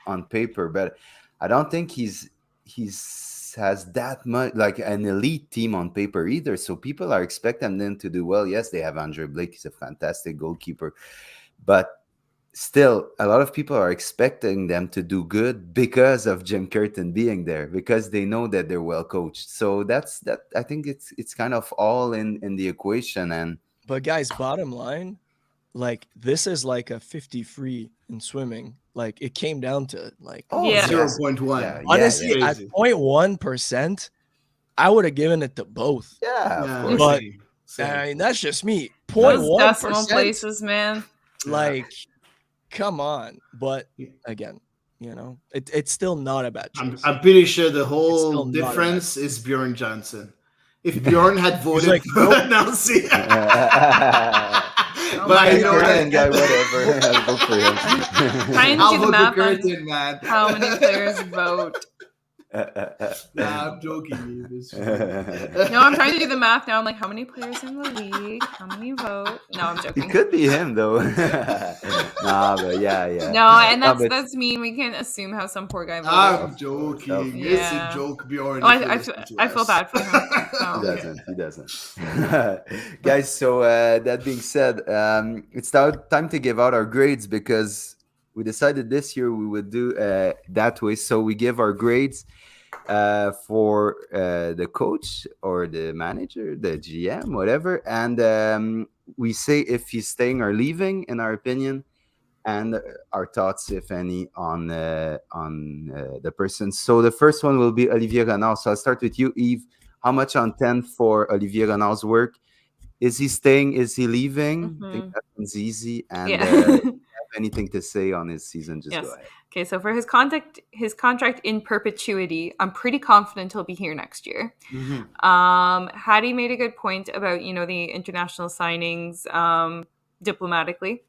on paper, but I don't think he's has that much like an elite team on paper either. So people are expecting them to do well. Yes, they have Andre Blake; he's a fantastic goalkeeper, but still, a lot of people are expecting them to do good because of Jim Curtin being there, because they know that they're well coached. So that's I think it's kind of all in the equation. But guys, bottom line, like this is like a 50 free in swimming. Like it came down to like 0.1. Yeah, honestly, yeah. at 0.1%, I would have given it to both. Yeah, of course. But Same. I mean, that's just me. those 0.1%. decimal places, man. Like, come on. But again, you know, it's still not a bad choice. I'm pretty sure the It's whole still not difference is Bjorn Johnson. If Bjorn had voted like, for nope. Nancy, Oh but my I know God. Curtin that guy, whatever. I'll vote for him. Trying to I'll do the vote for math on Curtin, man. how many players vote. Nah, I'm joking. No, I'm trying to do the math now. I'm like, how many players in the league? How many vote? No, I'm joking. It could be him though. Nah, but yeah. No, and No, that's mean. We can't assume how some poor guy voted. I'm joking. Yeah. It's a joke, Bjorn. Oh, if you I listen to I us. feel bad for him. He doesn't. Guys, so that being said, it's now time to give out our grades because we decided this year we would do that way. So we give our grades for the coach or the manager, the GM, whatever, and we say if he's staying or leaving, in our opinion, and our thoughts, if any, on the person. So the first one will be Olivier Renard. So I'll start with you, Eve. How much on 10 for Olivier Renard's work? Is he staying? Is he leaving? I think that one's easy. And if you have anything to say on his season, just go ahead. Okay, so for his contract in perpetuity, I'm pretty confident he'll be here next year. Hady made a good point about, the international signings diplomatically.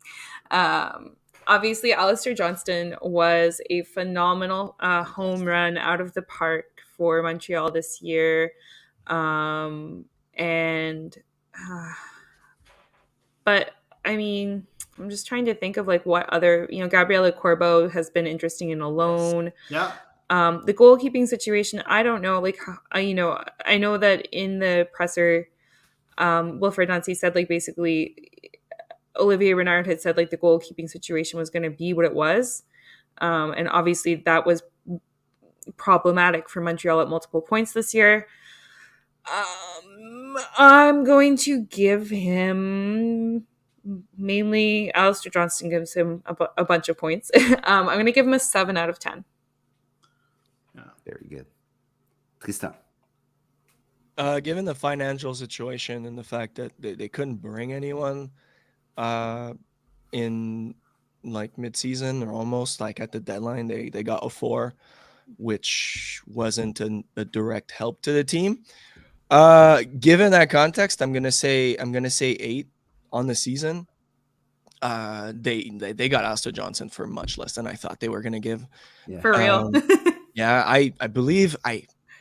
Obviously, Alistair Johnston was a phenomenal home run out of the park for Montreal this year. But I mean, I'm just trying to think of like what other, Gabriela Corbo has been interesting in a loan. Yeah. The goalkeeping situation, I don't know. Like, I know that in the presser, Wilfred Nancy said like basically Olivier Renard had said like the goalkeeping situation was going to be what it was. And obviously that was problematic for Montreal at multiple points this year. I'm going to give him, mainly Alistair Johnston gives him a bunch of points. I'm going to give him a 7 out of 10. Very good. Tristan. Given the financial situation and the fact that they couldn't bring anyone in like mid-season or almost like at the deadline, they got a 4, which wasn't a direct help to the team. Given that context, I'm gonna say 8 on the season. they got Asta Johnson for much less than I thought they were gonna give. Yeah. For real. Yeah, I believe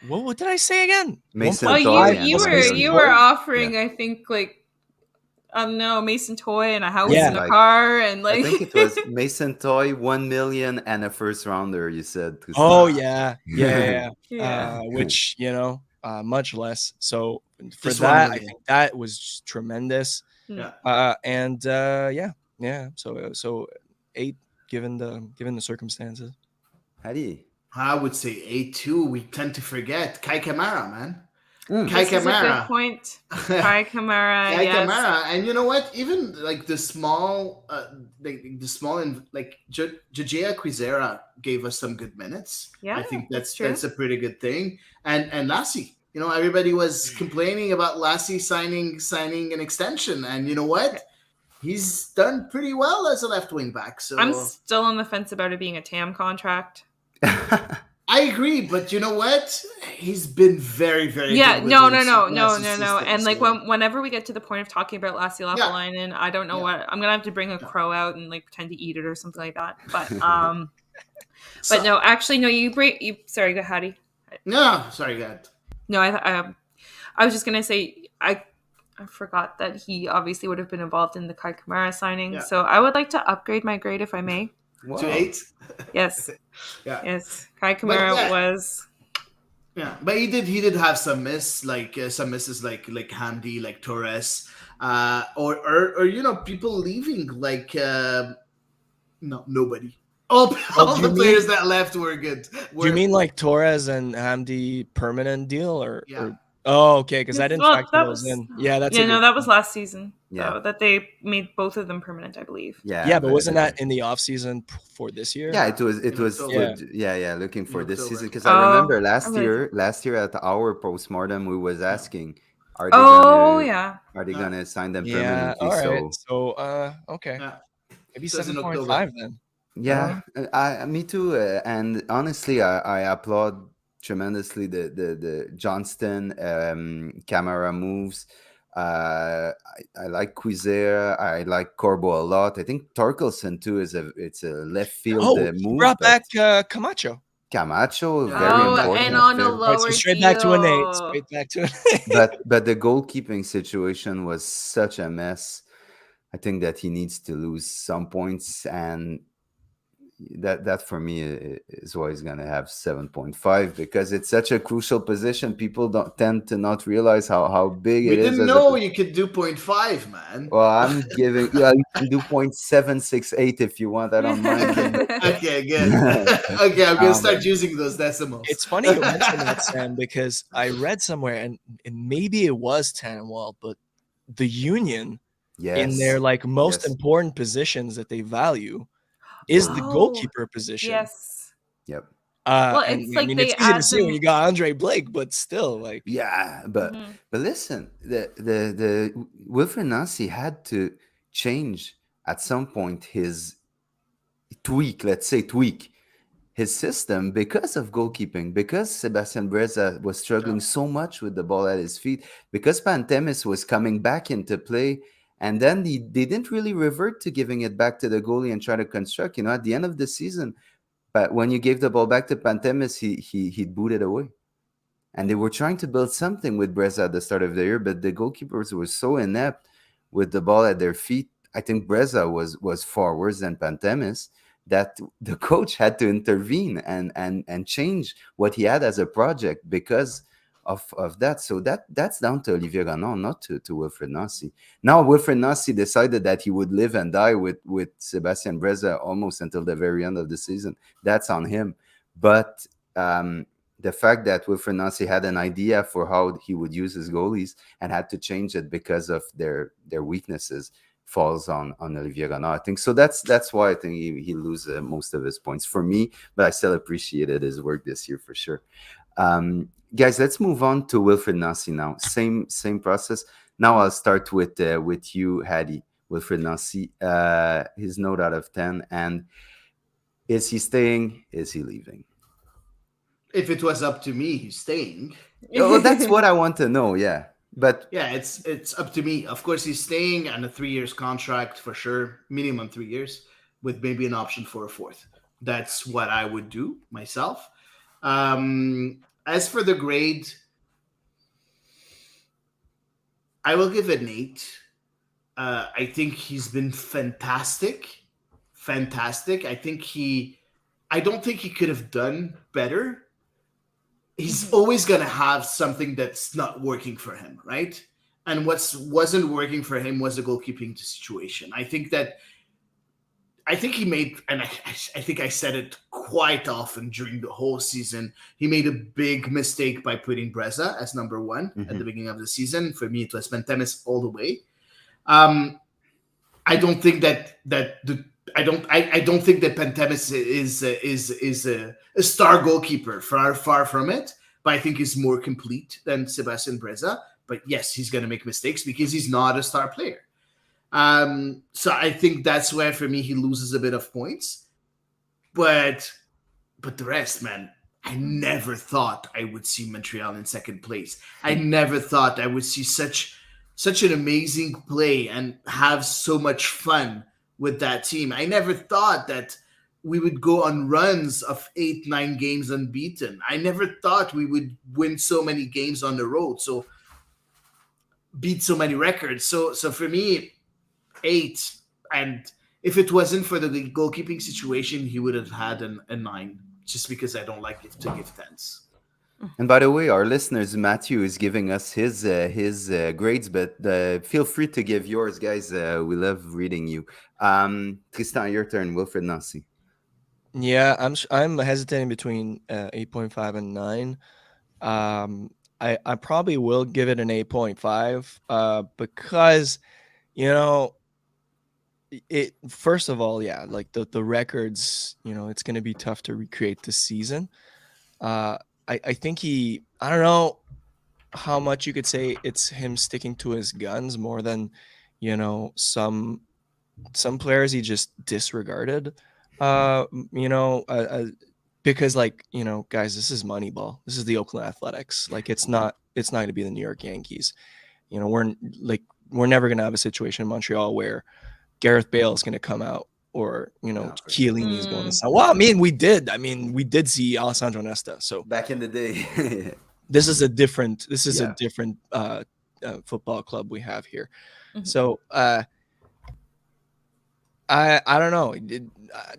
what did I say again? Mason Well, 1.5 Toy you plus and were Mason you Toy? were offering, I think, like, I don't know, Mason Toy and a house Yeah. and a Like, car and I like think it was Mason Toy, 1 million and a first rounder. You said. Oh Tristan. yeah. yeah. Which much less. So for Just that, 1 I million. think that was just tremendous. Yeah. And yeah. So 8 given the circumstances. Hady. I would say A2. We tend to forget Kai Kamara, man. Kai This is a good Kamara. point. Kai Kamara, Kai yes. Kamara, and you know what? Even like the small, like Jajea Quizera gave us some good minutes. Yeah, I think that's true. that's a pretty good thing. And Lassie, you know, everybody was complaining about Lassie signing an extension, and you know what? He's done pretty well as a left wing back. So I'm still on the fence about it being a TAM contract. I agree, but you know what? He's been very, very Yeah, good. no. Lassie's And system, like so- whenever we get to the point of talking about Lassie Lapalainen, I don't know what I'm gonna have to bring a crow out and like pretend to eat it or something like that. But but no, actually no. You sorry, go Hattie. No, sorry, go ahead. No, I was just gonna say I forgot that he obviously would have been involved in the Kai Kamara signing. Yeah. So I would like to upgrade my grade if I may. Wow. To 8. Yes. Yeah. Yes. Kai Kamara was. Yeah, but he did have some misses like Hamdi, like Torres, or you know, people leaving like nobody. All do the you players that left were good. Do you mean like Torres and Hamdi permanent deal or? Yeah. Oh, okay, because I didn't Well, factor that those was- in. Yeah, that's Yeah, a no, good that was last season. Yeah. Though, that they made both of them permanent, I believe. Yeah, but wasn't that in the off season for this year? Yeah, it was. October. Looking for In this October. season because I remember last really- year at our post-mortem we was asking, are they yeah. gonna sign them Yeah. permanently? All right. So, okay, Yeah. maybe So it's in 7.5 then. Yeah, me too. And honestly, I applaud tremendously the Johnston camera moves. I like Quizera. I like Corbo a lot. I think Torkelson too it's a left field Oh, move. brought but back Camacho. Camacho, Yeah. very important. And on a fit. lower So straight back to an 8. deal. Straight back to an 8. But the goalkeeping situation was such a mess. I think that he needs to lose some points, and that for me is why he's gonna have 7.5 because it's such a crucial position. People don't tend to not realize how big We it is. didn't know you could do 0.5, man. Well, I'm giving. Yeah, you can do 0.768 if you want. I don't mind. Okay, good. Okay, I'm gonna start using those decimals. It's funny you mentioned that, Sam, because I read somewhere, and maybe it was Tanwell, but the Union Yes. in their like most Yes. important positions that they value is the goalkeeper position. Yes. Yep. Well, And, it's I like mean, they it's easy to add see them- when you got Andre Blake, but still, like, Yeah, but listen, the Wilfred Nancy had to change at some point his tweak his system because of goalkeeping, because Sebastian Breza was struggling so much with the ball at his feet, because Pantemis was coming back into play, and then they didn't really revert to giving it back to the goalie and try to construct. You know, at the end of the season, but when you gave the ball back to Pantemis, he booted away. And they were trying to build something with Breza at the start of the year, but the goalkeepers were so inept with the ball at their feet. I think Breza was far worse than Pantemis, that the coach had to intervene and change what he had as a project because of that. So that's down to Olivier Renan, not to Wilfred Nancy. Now Wilfred Nancy decided that he would live and die with Sebastian Breza almost until the very end of the season. That's on him. But the fact that Wilfred Nancy had an idea for how he would use his goalies and had to change it because of their weaknesses falls on Olivier Renan. I think so. That's why I think he loses most of his points for me, but I still appreciated his work this year for sure. Guys, let's move on to Wilfred Nancy now. Same process. Now I'll start with you, Hady. Wilfred Nancy, his note out of 10, and is he staying? Is he leaving? If it was up to me, he's staying. Oh, that's what I want to know. Yeah. But Yeah, it's up to me. Of course, he's staying on a 3 years contract for sure, minimum 3 years, with maybe an option for a fourth. That's what I would do myself. As for the grade, I will give it an 8. I think he's been fantastic, fantastic. I don't think he could have done better. He's always gonna have something that's not working for him, right? And what wasn't working for him was the goalkeeping situation. I think he made, and I think I said it quite often during the whole season. He made a big mistake by putting Breza as number one at the beginning of the season. For me, it was Pentemis all the way. I don't think that I don't think that Pentemis is a star goalkeeper. Far from it. But I think he's more complete than Sebastian Breza. But yes, he's going to make mistakes because he's not a star player. So I think that's where for me he loses a bit of points. But the rest, man, I never thought I would see Montreal in second place. I never thought I would see such an amazing play and have so much fun with that team. I never thought that we would go on runs of 8-9 games unbeaten. I never thought we would win so many games on the road, so beat so many records. So for me, 8. And if it wasn't for the goalkeeping situation, he would have had a 9, just because I don't like to give 10s. And by the way, our listeners, Matthew is giving us his grades, but feel free to give yours, guys. We love reading you. Tristan, your turn. Wilfred Nancy. Yeah, I'm hesitating between 8.5 and 9. I probably will give it an 8.5 because, it, first of all, yeah, like the records, it's going to be tough to recreate this season. I think I don't know how much you could say it's him sticking to his guns more than, some players he just disregarded, because guys, this is Moneyball. This is the Oakland Athletics. Like, it's not going to be the New York Yankees. We're never going to have a situation in Montreal where Gareth Bale is going to come out, or Chiellini is going to sound. Well, we did see Alessandro Nesta. So back in the day, this is a different football club we have here. So I don't know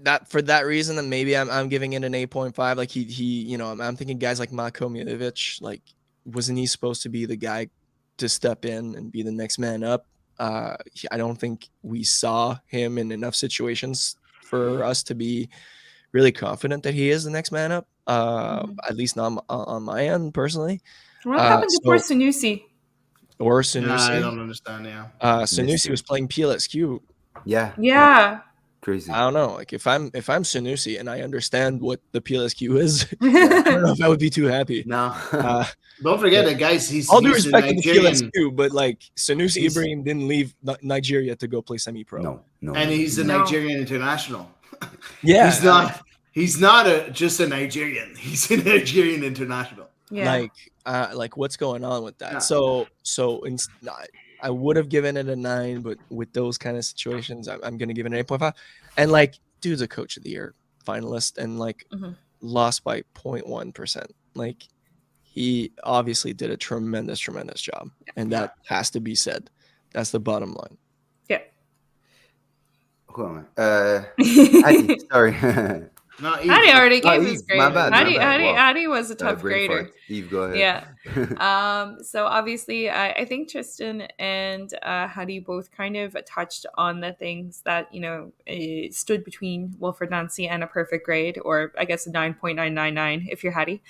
that for that reason, then maybe I'm giving it an 8.5. Like he I'm thinking guys like Marko Miljevic, like, wasn't he supposed to be the guy to step in and be the next man up? I don't think we saw him in enough situations for us to be really confident that he is the next man up. At least not on my end personally. What happened to poor Sanusi? Or Sanusi? I don't understand. Yeah, Sanusi was playing PLSQ. Yeah. Crazy. I don't know. Like, if I'm Sanusi and I understand what the PLSQ is, I don't know if I would be too happy. No. Don't forget that, guys. He's all due he's respect to the Nigerian. PLSQ, but like, Sanusi Ibrahim didn't leave Nigeria to go play semi-pro. No. And he's a Nigerian international. Yeah, he's not just a Nigerian. He's a Nigerian international. Yeah. Like what's going on with that? Yeah. So I would have given it a 9, but with those kind of situations, I'm going to give it an 8.5. And like, dude's a Coach of the Year finalist, and like lost by 0.1%. Like, he obviously did a tremendous job, and that has to be said. That's the bottom line. Yeah. Hold on. Hady, sorry. No, Hady already gave his grade. My bad. Hady was a tough grader. Eve, go ahead. Yeah. So obviously, I think Tristan and Hady both kind of touched on the things that stood between Wilfred Nancy and a perfect grade, or I guess a 9.999 if you're Hady.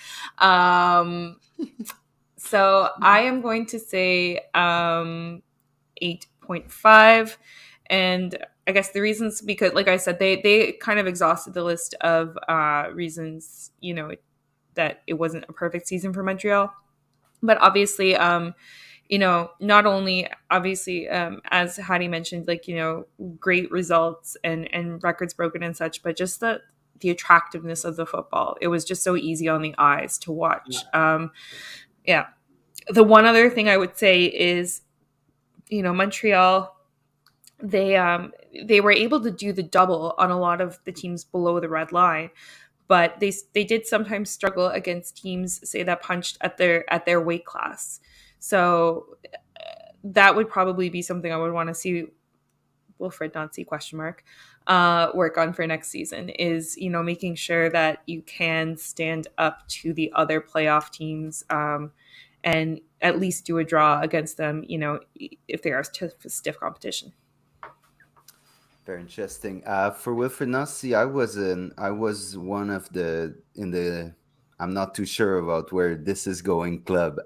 So I am going to say 8.5. And I guess the reasons, because like I said, they kind of exhausted the list of reasons, that it wasn't a perfect season for Montreal. But obviously, not only obviously, as Hady mentioned, like, great results and records broken and such, but just the attractiveness of the football. It was just so easy on the eyes to watch. Yeah. The one other thing I would say is, Montreal, they were able to do the double on a lot of the teams below the red line, but they did sometimes struggle against teams, say, that punched at their weight class. So that would probably be something I would want to see Wilfred Nancy ? Work on for next season, is making sure that you can stand up to the other playoff teams, and at least do a draw against them, if they are stiff competition. Very interesting. For Wilfred Nancy, I was one of the in the I'm not too sure about where this is going club.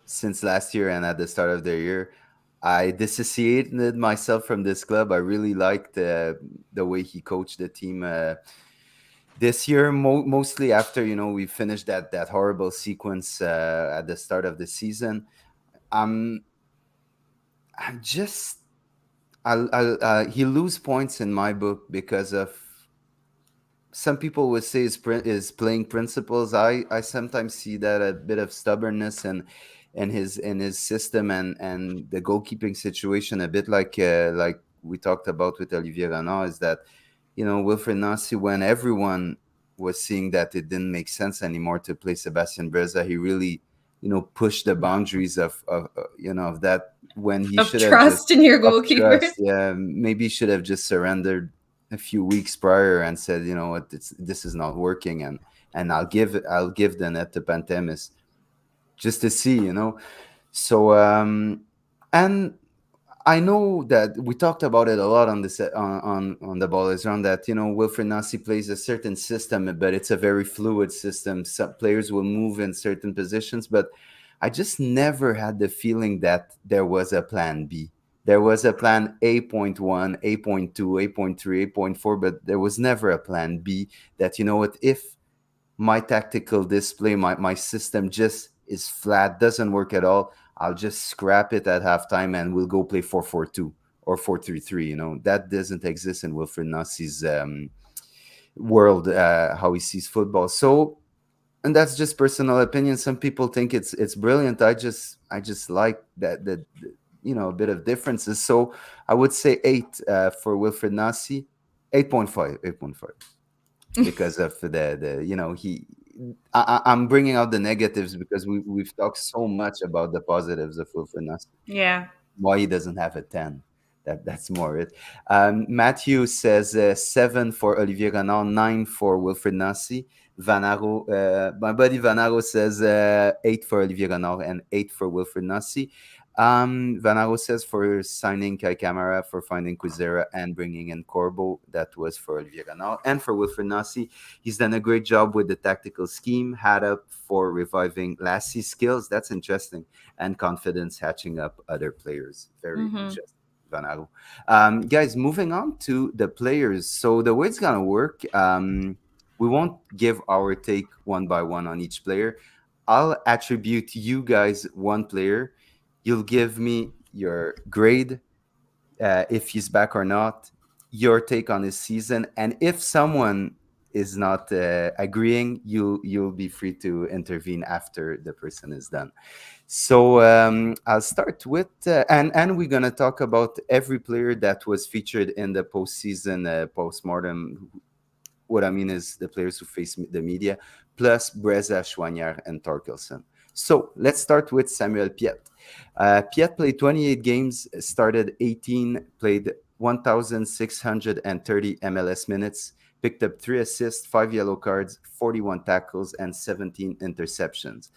Since last year and at the start of the year, I dissociated myself from this club. I really liked the way he coached the team this year, mostly after we finished that horrible sequence at the start of the season. I'm I'm just he lose points in my book because of some people would say is playing principles. I sometimes see that a bit of stubbornness and his system and the goalkeeping situation, a bit like we talked about with Olivier Renard, is that Wilfred Nancy, when everyone was seeing that it didn't make sense anymore to play Sebastian Breza, he really pushed the boundaries of that, when he Of should have just trust in your of goalkeeper. trust. Yeah, maybe he should have just surrendered a few weeks prior and said, you know what, this is not working, and I'll give the net to Pantemis just to see. So and I know that we talked about it a lot on this on the ball is around that Wilfred Nancy plays a certain system, but it's a very fluid system. Some players will move in certain positions, but I just never had the feeling that there was a plan B. There was a plan A.1, A.2, A.3, A.4, but there was never a plan B. That what, if my tactical display, my system just is flat, doesn't work at all, I'll just scrap it at halftime and we'll go play 4-4-2 or 4-3-3. That doesn't exist in Wilfred Nancy's world, how he sees football. So, and that's just personal opinion. Some people think it's brilliant. I just like that a bit of differences. So I would say 8 for Wilfred Nancy, 8.5, 8.5, because of he. I'm bringing out the negatives because we've talked so much about the positives of Wilfred Nancy. Yeah. Why he doesn't have a 10? That's more it. Matthew says 7 for Olivier Renard, 9 for Wilfred Nancy. Vanaro, my buddy Vanaro says 8 for Olivier Renard and 8 for Wilfred Nancy. Vanaro says for signing Kai Kamara, for finding Quizera and bringing in Corbo, that was for Olivier Renard. And for Wilfred Nancy, he's done a great job with the tactical scheme, had up for reviving Lassie's skills. That's interesting. And confidence hatching up other players. Very interesting, Vanaro. Guys, moving on to the players. So the way it's going to work, we won't give our take one by one on each player. I'll attribute you guys one player. You'll give me your grade, if he's back or not, your take on his season, and if someone is not agreeing, you'll be free to intervene after the person is done. So I'll start with, and we're gonna talk about every player that was featured in the postseason post-mortem. What I mean is the players who face the media, plus Breza, Chouanière, and Torkelson. So let's start with Samuel Piette. Piette played 28 games, started 18, played 1,630 MLS minutes, picked up 3 assists, 5 yellow cards, 41 tackles, and 17 interceptions.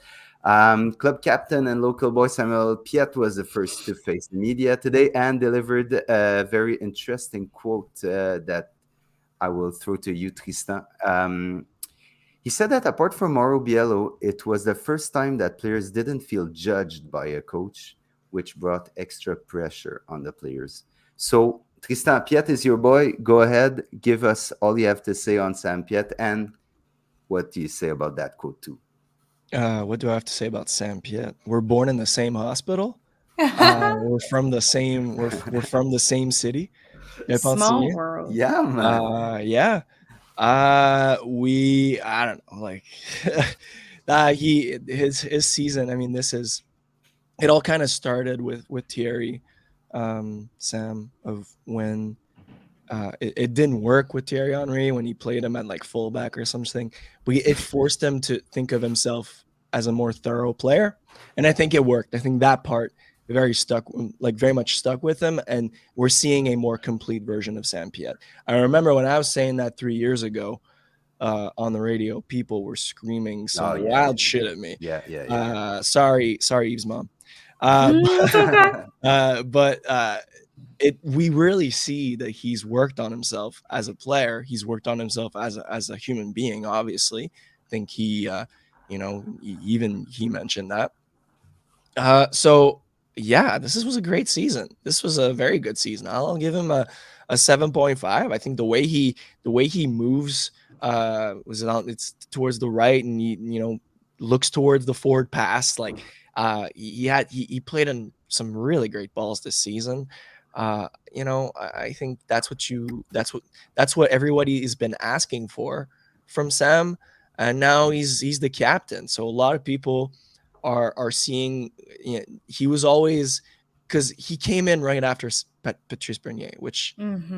Club captain and local boy Samuel Piette was the first to face the media today and delivered a very interesting quote that I will throw to you, Tristan. He said that apart from Mauro Biello, it was the first time that players didn't feel judged by a coach, which brought extra pressure on the players. So, Tristan, Piette is your boy. Go ahead, give us all you have to say on Sam Piette, and what do you say about that quote too? What do I have to say about Sam Piette? We're born in the same hospital. We're from the same. We're from the same city. Small world. Yeah, man. Yeah. I don't know. Like His season. I mean, it all kind of started with Thierry, Sam, of when it didn't work with Thierry Henry when he played him at like fullback or something. It forced him to think of himself as a more thorough player, and I think it worked. I think that part very much stuck with him, and we're seeing a more complete version of Sam Piet. I remember when I was saying that 3 years ago on the radio, people were screaming some wild shit at me. Sorry, Eve's mom. It's okay. But we really see that he's worked on himself as a player. He's worked on himself as a human being. Obviously, I think even he mentioned that. So yeah, was a great season. This was a very good season. I'll give him a 7.5. I think the way he moves, it's towards the right, and he looks towards the forward pass. Like he played in some really great balls this season. I think that's what everybody has been asking for from Sam, and now he's the captain. So a lot of people are seeing, he was always, because he came in right after Patrice Bernier, which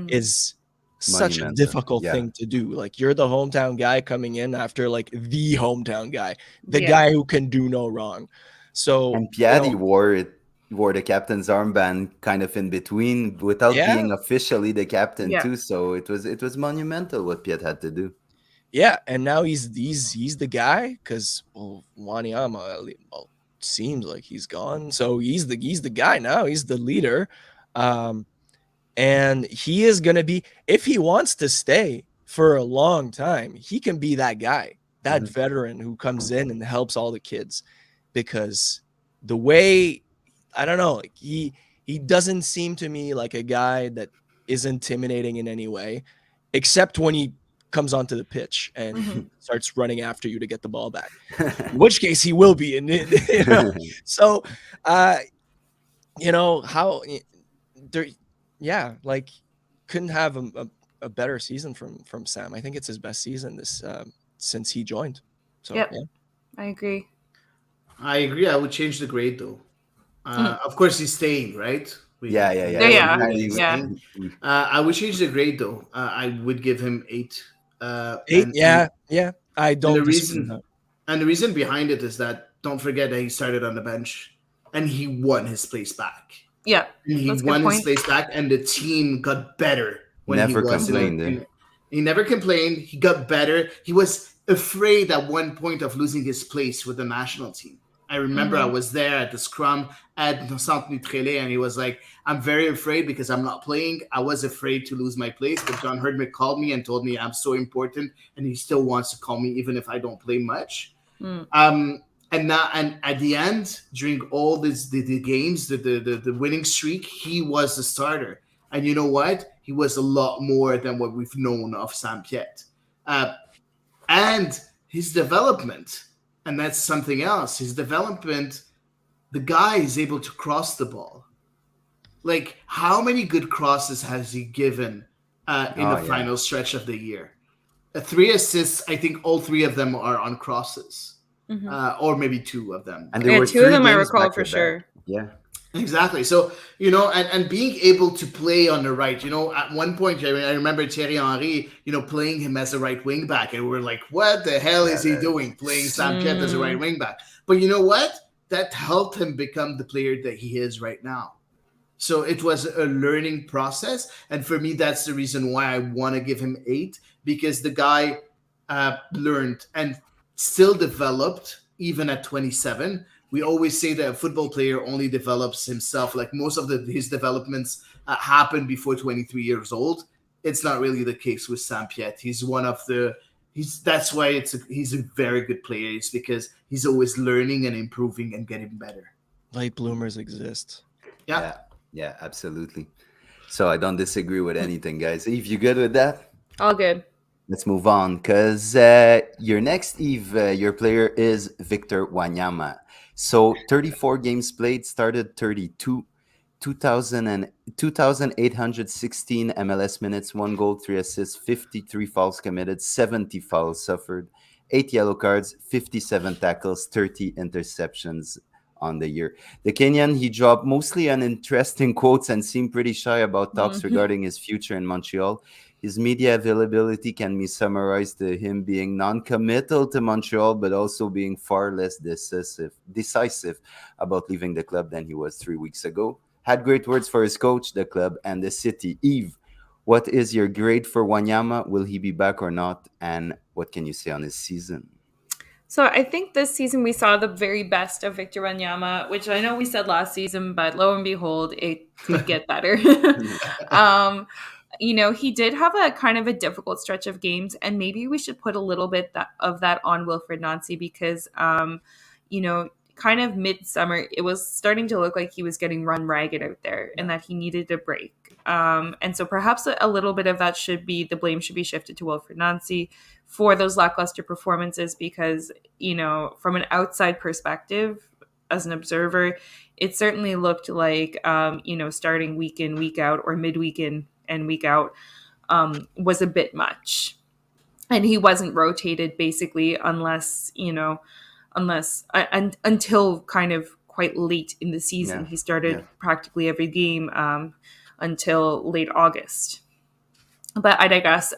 is such a difficult thing to do. Like, you're the hometown guy coming in after like the hometown guy, the guy who can do no wrong. So and Piatti wore the captain's armband kind of in between without being officially the captain too. So it was monumental what Piet had to do. Yeah, and now he's the guy, because Wanyama seems like he's gone, so he's the guy now. He's the leader, and he is gonna be, if he wants to stay for a long time, he can be that guy, that veteran who comes in and helps all the kids, because the way, I don't know, like he doesn't seem to me like a guy that is intimidating in any way, except when he comes onto the pitch and starts running after you to get the ball back, in which case he will be in it. So how there, like, couldn't have a better season from Sam. I think it's his best season this since he joined. So I agree. I would change the grade though. Of course, he's staying, right? Yeah. I would change the grade though. I would give him 8. 8, I don't. And the reason behind it is that, don't forget that he started on the bench, and he won his place back. Yeah, and he won his place back, and the team got better when he complained. He never complained. He got better. He was afraid at one point of losing his place with the national team. I remember I was there at the scrum at Centre Nutrele, and he was like, I'm very afraid because I'm not playing. I was afraid to lose my place, but John Herdman called me and told me I'm so important, and he still wants to call me even if I don't play much. And at the end, during all the games, the winning streak, he was the starter. And you know what? He was a lot more than what we've known of Sam Piet. And his development, and that's something else. His development, the guy is able to cross the ball. Like, how many good crosses has he given in the final stretch of the year? 3 assists. I think all 3 of them are on crosses, or maybe 2 of them. And there were 2 of them I recall for sure. Yeah. Exactly. So, and being able to play on the right, at one point, I remember Thierry Henry, playing him as a right wing back. And we were like, what the hell is he doing playing Sam Piet as a right wing back? But you know what? That helped him become the player that he is right now. So it was a learning process. And for me, that's the reason why I want to give him 8, because the guy learned and still developed even at 27. We always say that a football player only develops himself. Like, most of his developments happen before 23 years old. It's not really the case with Sam Piet. He's one of the. That's why he's a very good player. It's because he's always learning and improving and getting better. Late bloomers exist. Yeah, absolutely. So I don't disagree with anything, guys. Eve, you good with that? All good. Let's move on, because your next, Eve, your player is Victor Wanyama. So 34 games played, started 32, 2,816 MLS minutes, 1 goal, 3 assists, 53 fouls committed, 70 fouls suffered, 8 yellow cards, 57 tackles, 30 interceptions on the year. The Kenyan, he dropped mostly uninteresting quotes and seemed pretty shy about talks regarding his future in Montreal. His media availability can be summarized to him being non-committal to Montreal, but also being far less decisive about leaving the club than he was 3 weeks ago. Had great words for his coach, the club, and the city. Eve, what is your grade for Wanyama? Will he be back or not? And what can you say on his season? So I think this season we saw the very best of Victor Wanyama, which I know we said last season, but lo and behold, it could get better. um, he did have a kind of a difficult stretch of games, and maybe we should put a little bit of that on Wilfred Nancy because, kind of midsummer, it was starting to look like he was getting run ragged out there and that he needed a break. And so perhaps a little bit of that the blame should be shifted to Wilfred Nancy for those lackluster performances because, from an outside perspective, as an observer, it certainly looked like, starting week in, week out or midweek in and week out was a bit much. And he wasn't rotated basically until kind of quite late in the season. Yeah. He started practically every game until late August. But I digress.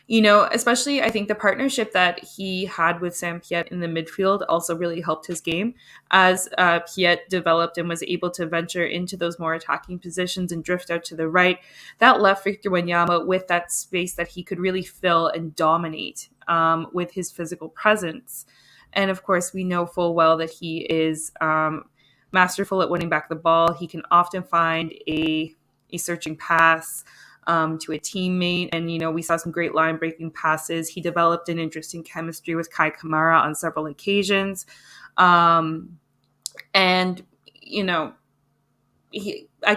Especially I think the partnership that he had with Sam Piet in the midfield also really helped his game as Piet developed and was able to venture into those more attacking positions and drift out to the right. That left Victor Wanyama with that space that he could really fill and dominate with his physical presence. And of course, we know full well that he is masterful at winning back the ball. He can often find a searching pass to a teammate. And, we saw some great line breaking passes. He developed an interesting chemistry with Kai Kamara on several occasions. I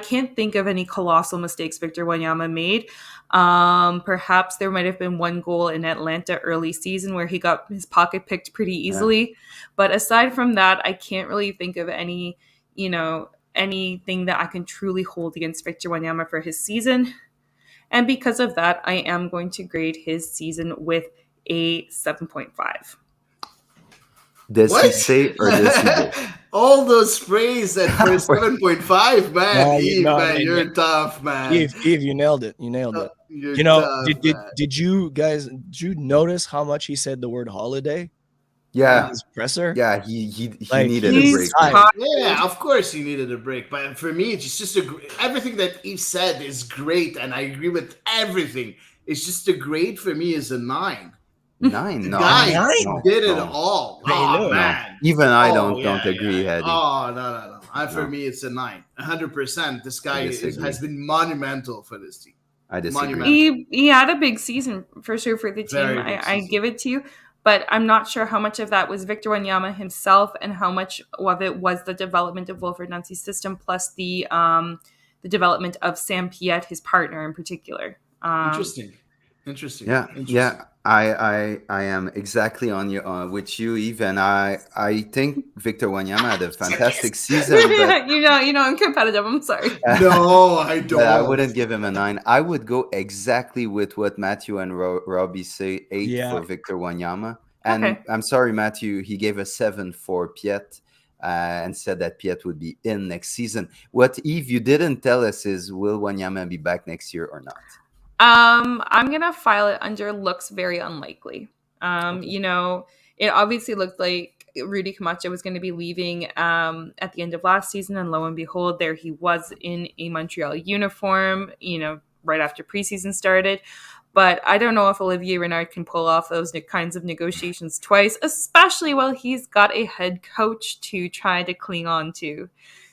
can't think of any colossal mistakes Victor Wanyama made. Perhaps there might have been one goal in Atlanta early season where he got his pocket picked pretty easily. But aside from that, I can't really think of anything that I can truly hold against Victor Wanyama for his season. And because of that, I am going to grade his season with a 7.5. Does he say or does he go? All those praise at first 7.5, man. Eve, man, you're tough, man. Eve, you nailed it. You nailed it. Did you notice how much he said the word holiday? Yeah. In his presser? Yeah, he needed a break. Yeah, of course he needed a break. But for me, it's just everything that Eve said is great, and I agree with everything. It's just a grade for me is a 9. 9? The No. guy did it No. all. No. Man. Even I don't agree, yeah. Hady. Oh, no. For me, it's a 9. 100%. This guy has been monumental for this team. I disagree. He had a big season for sure for the team. I give it to you. But I'm not sure how much of that was Victor Wanyama himself and how much of it was the development of Wilfred Nancy's system plus the development of Sam Piet, his partner in particular. Interesting. Yeah. I am exactly on you with you, Eve, and I think Victor Wanyama had a fantastic season. But, I'm competitive. I'm sorry. No, I don't. I wouldn't give him a 9. I would go exactly with what Matthew and Robbie say, 8 for Victor Wanyama. And okay. I'm sorry, Matthew, he gave a 7 for Piet and said that Piet would be in next season. What, Eve, you didn't tell us is, will Wanyama be back next year or not? I'm going to file it under looks very unlikely. Okay. It obviously looked like Rudy Camacho was going to be leaving at the end of last season. And lo and behold, there he was in a Montreal uniform, right after preseason started. But I don't know if Olivier Renard can pull off those kinds of negotiations twice, especially while he's got a head coach to try to cling on to.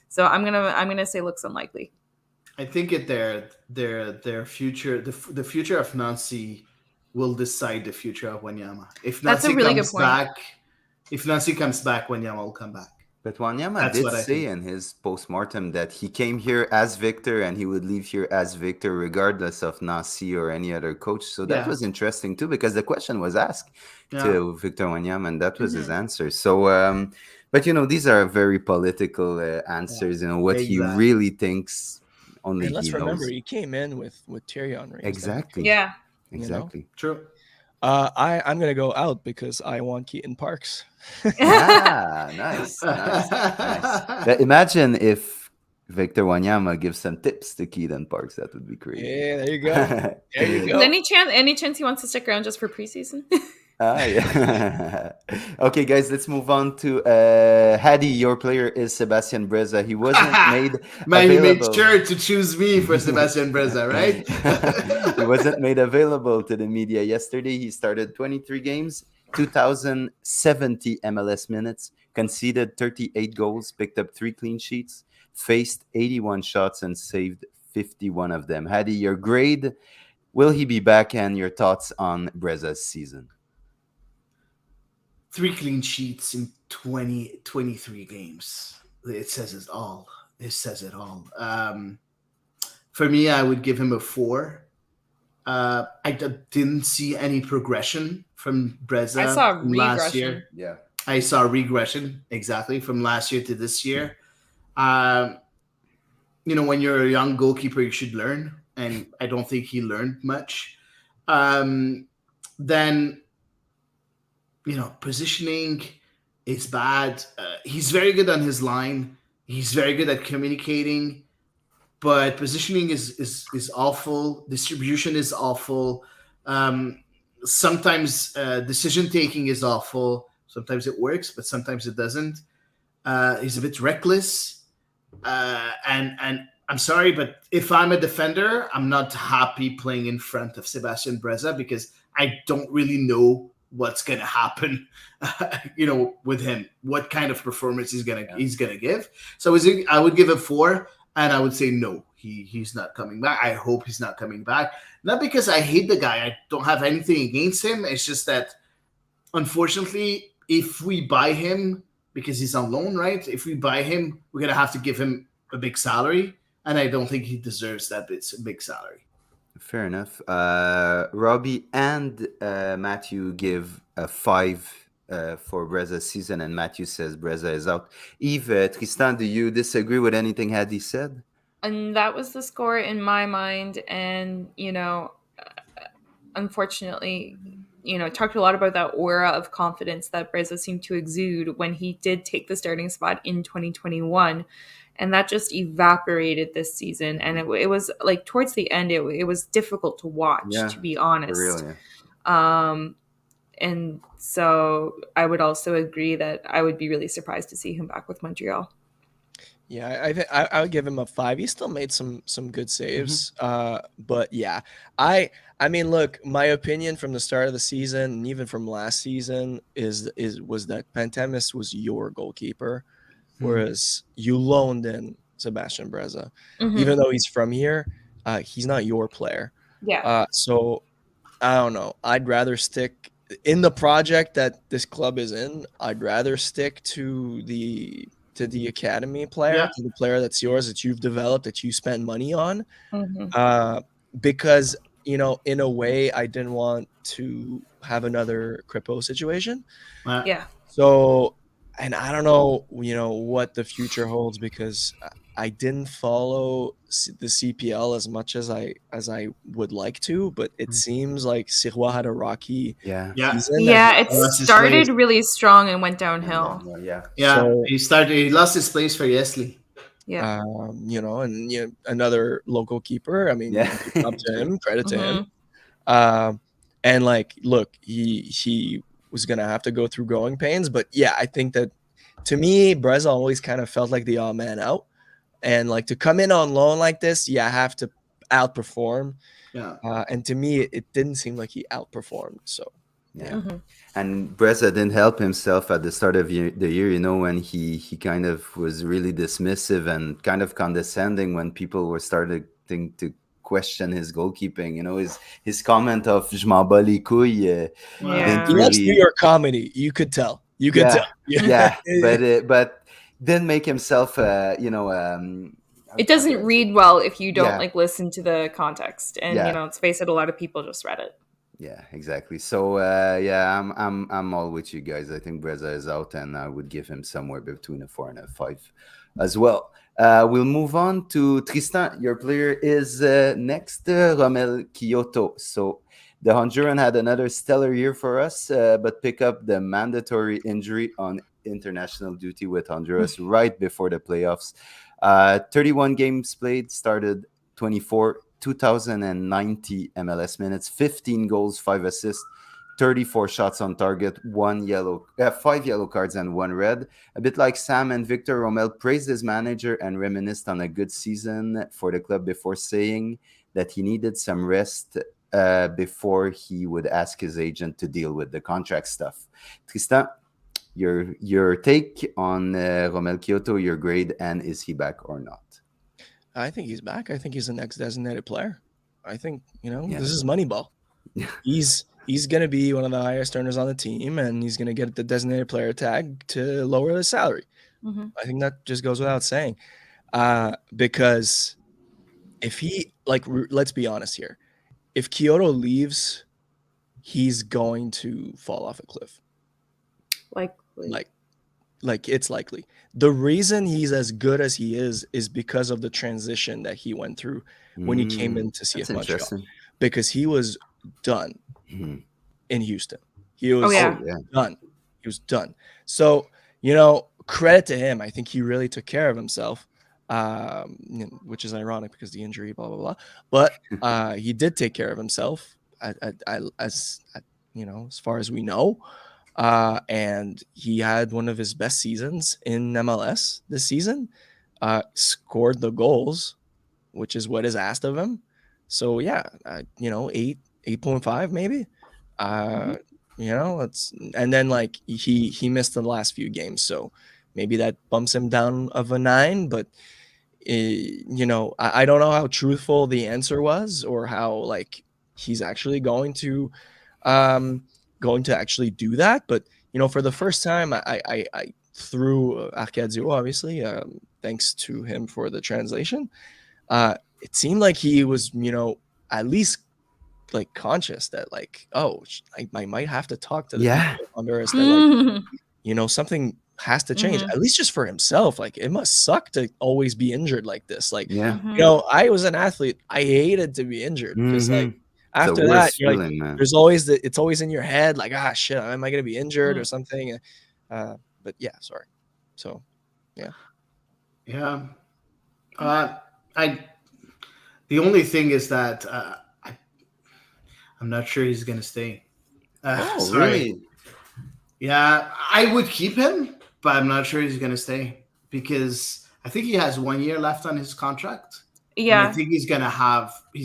So I'm gonna say looks unlikely. I think their future, the future of Nancy will decide the future of Wanyama. If Nancy if Nancy comes back, Wanyama will come back. But Wanyama did say in his post-mortem that he came here as Victor and he would leave here as Victor regardless of Nancy or any other coach. So that was interesting too, because the question was asked to Victor Wanyama and that was his answer. So, but these are very political answers, what he really thinks. Only and let's he remember, knows. He came in with Thierry Henry. Exactly. Yeah. Exactly. True. I'm gonna go out because I want Keaton Parks. Nice, nice. But imagine if Victor Wanyama gives some tips to Keaton Parks. That would be crazy. Yeah, there you go. There you go. Any chance he wants to stick around just for preseason? Yeah. Okay, guys, let's move on to Hady. Your player is Sebastian Breza. He wasn't made Man, he made available. sure to choose me for Sebastian Breza, right? He wasn't made available to the media yesterday. He started 23 games, 2,070 MLS minutes, conceded 38 goals, picked up 3 clean sheets, faced 81 shots, and saved 51 of them. Hady, your grade, will he be back, and your thoughts on Breza's season? 3 clean sheets in 23 games. It says it all. It says it all. For me, I would give him a 4. Didn't see any progression from Breza I saw from last regression. year. Yeah. I saw regression, exactly, from last year to this year. When you're a young goalkeeper, you should learn, and I don't think he learned much. Then, positioning is bad. He's very good on his line. He's very good at communicating, but positioning is awful. Distribution is awful. Sometimes decision taking is awful. Sometimes it works, but sometimes it doesn't. He's a bit reckless, and I'm sorry, but if I'm a defender, I'm not happy playing in front of Sebastian Breza because I don't really know what's going to happen, with him, what kind of performance he's going to give. So I would give him 4, and I would say no, he's not coming back. I hope he's not coming back. Not because I hate the guy. I don't have anything against him. It's just that, unfortunately, if we buy him, because he's on loan, right? If we buy him, we're going to have to give him a big salary, and I don't think he deserves that big salary. Fair enough. Robbie and Matthew give a 5 for Breza's season, and Matthew says Breza is out. Eve, Tristan, do you disagree with anything Hady said? And that was the score in my mind. And, unfortunately, talked a lot about that aura of confidence that Breza seemed to exude when he did take the starting spot in 2021. And that just evaporated this season. And it was like towards the end, it was difficult to watch, to be honest. For real, yeah. And so I would also agree that I would be really surprised to see him back with Montreal. Yeah, I would give him a 5. He still made some good saves. But yeah, I mean, look, my opinion from the start of the season and even from last season was that Pantemis was your goalkeeper, whereas you loaned in Sebastian Breza. Even though he's from here, he's not your player. Yeah. So I don't know. I'd rather stick in the project that this club is in. I'd rather stick to the academy player, to the player that's yours, that you've developed, that you spent money on. Because, in a way, I didn't want to have another Kripo situation. Yeah. So, and I don't know, what the future holds because I didn't follow the CPL as much as I would like to, but it seems like Sirois had a rocky season. Yeah, it started really strong and went downhill. So, he lost his place for Yesley. Yeah. And another local keeper. I mean, up to him, credit to him. And look, he was gonna have to go through growing pains, but yeah, I think that to me, Breza always kind of felt like the odd man out, and to come in on loan like this, I have to outperform. Yeah. And to me, it didn't seem like he outperformed. So. Yeah. And Breza didn't help himself at the start of the year, when he kind of was really dismissive and kind of condescending when people were starting to question his goalkeeping. His comment of "Je m'en bats les couilles." He loves New York comedy. You could tell. You could tell. Yeah, but didn't make himself. It doesn't read well if you don't listen to the context, and let's face it, a lot of people just read it. Yeah, exactly. So I'm all with you guys. I think Breza is out, and I would give him somewhere between a 4 and a 5 as well. We'll move on to Tristan. Your player is next, Romel Kyoto. So The Honduran had another stellar year for us, but pick up the mandatory injury on international duty with Honduras right before the playoffs. 31 games played, started 24, 2,090 MLS minutes, 15 goals, 5 assists, 34 shots on target, 5 yellow cards and 1 red. A bit like Sam and Victor, Romel praised his manager and reminisced on a good season for the club before saying that he needed some rest before he would ask his agent to deal with the contract stuff. Tristan, your take on Romel Kyoto, your grade, and is he back or not? I think he's back. I think he's the next designated player. I think, this is Moneyball. He's going to be one of the highest earners on the team, and he's going to get the designated player tag to lower his salary. Mm-hmm. I think that just goes without saying. Because if he, let's be honest here. If Kyoto leaves, he's going to fall off a cliff. Likely. Like it's likely. The reason he's as good as he is because of the transition that he went through when he came into CF Montreal. Because he was done in Houston. He was done. He was done. So, credit to him. I think he really took care of himself, which is ironic because the injury, blah, blah, blah. But he did take care of himself, as far as we know. And he had one of his best seasons in MLS this season, scored the goals, which is what is asked of him. So 8.5 maybe. And then he missed the last few games. So maybe that bumps him down of a 9, but I don't know how truthful the answer was or how he's actually going to actually do that. But for the first time, I through Arcadio, obviously, thanks to him for the translation, it seemed like he was at least conscious that I might have to talk to the people of Honduras that something has to change, at least just for himself. It must suck to always be injured like this. I was an athlete. I hated to be injured because after that, feeling, there's always it's always in your head, shit, am I going to be injured or something? But yeah, sorry. So, yeah. Yeah. The only thing is that I'm not sure he's going to stay. Sorry. Really? Yeah, I would keep him, but I'm not sure he's going to stay because I think he has 1 year left on his contract. Yeah, and I think he's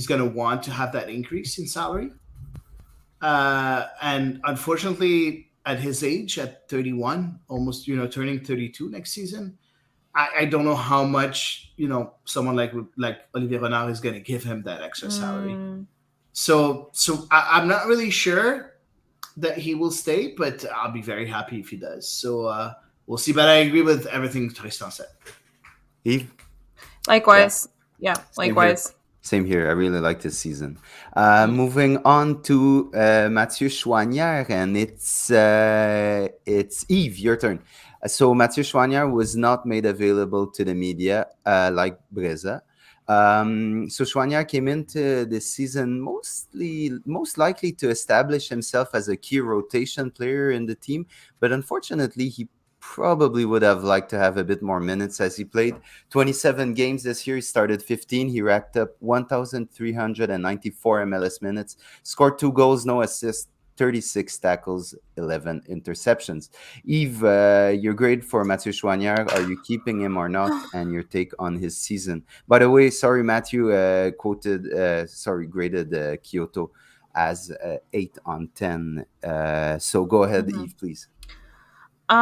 gonna want to have that increase in salary. And unfortunately, at his age, at 31, almost turning 32 next season, I don't know how much someone like Olivier Renard is gonna give him that extra salary. So I'm not really sure that he will stay, but I'll be very happy if he does. So we'll see. But I agree with everything Tristan said. Eve? Likewise. Yeah, likewise. Same here. I really like this season. Moving on to Mathieu Chouanière, and it's Eve, your turn. So Mathieu Chouanière was not made available to the media like Breza. So Chouanière came into this season most likely to establish himself as a key rotation player in the team, but unfortunately he probably would have liked to have a bit more minutes as he played 27 games this year. He started 15. He racked up 1,394 MLS minutes, scored 2 goals, no assists, 36 tackles, 11 interceptions. Eve, your grade for Mathieu Chouanière, are you keeping him or not? And your take on his season. By the way, sorry, Matthew graded Kyoto as 8 on 10. So go ahead, Eve, please. So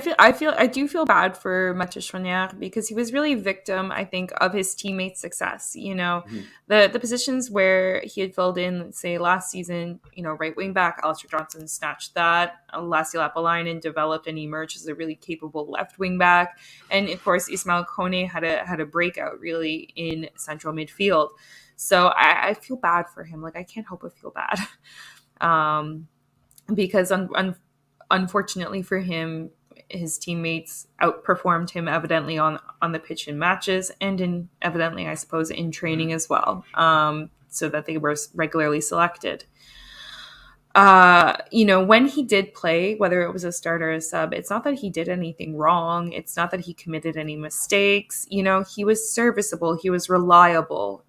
I do feel bad for Mathieu Chouanière because he was really victim, I think, of his teammates' success. The positions where he had filled in, let's say last season, right wing back, Alistair Johnson snatched that. Lassi Lapalainen developed and emerged as a really capable left wing back, and of course Ismail Kone had a breakout really in central midfield. So I feel bad for him. I can't help but feel bad, because unfortunately for him, his teammates outperformed him evidently on the pitch in matches and evidently, I suppose, in training as well. so that they were regularly selected. When he did play, whether it was a starter or a sub, it's not that he did anything wrong. It's not that he committed any mistakes. He was serviceable. He was reliable.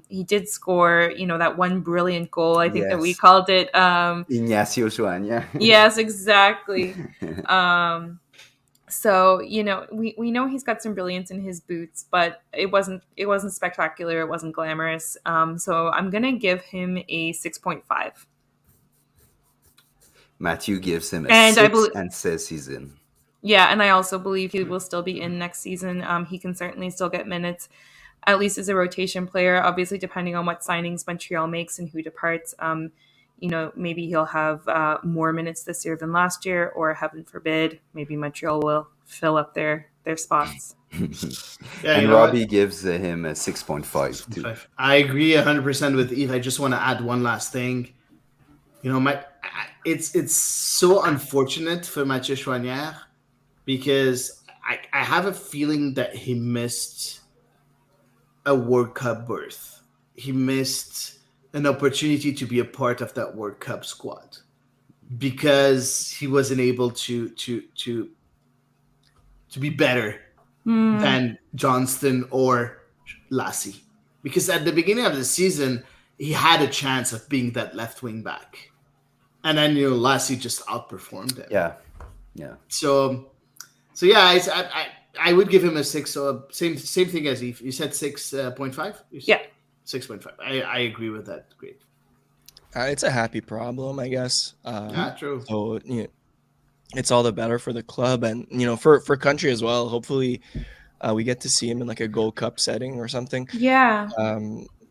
He did score, that one brilliant goal. I think that we Yes. called it. Ignacio Joania. Yes, exactly. So we know he's got some brilliance in his boots, but it wasn't spectacular. It wasn't glamorous. So I'm gonna give him a 6.5. Matthew gives him a And I 6 believe, and says he's in. yeah, and I also believe he will still be in next season. He can certainly still get minutes, at least as a rotation player. Obviously, depending on what signings Montreal makes and who departs, maybe he'll have more minutes this year than last year, or heaven forbid, maybe Montreal will fill up their spots. Yeah, And you know Robbie what? gives him a 6.5 too. I agree 100% with Eve. I just want to add one last thing. It's so unfortunate for Mathieu Chouanière because I have a feeling that he missed a World Cup berth. He missed an opportunity to be a part of that World Cup squad because he wasn't able to be better than Johnston or Lassie. Because at the beginning of the season, he had a chance of being that left wing back. And then, Lassie just outperformed him. Yeah. So yeah, I would give him a 6. So same thing as Eve. You said 6.5? Yeah. 6.5. I agree with that. Great. It's a happy problem, I guess. True. So it's all the better for the club and for country as well. Hopefully, we get to see him in like a Gold Cup setting or something. Yeah.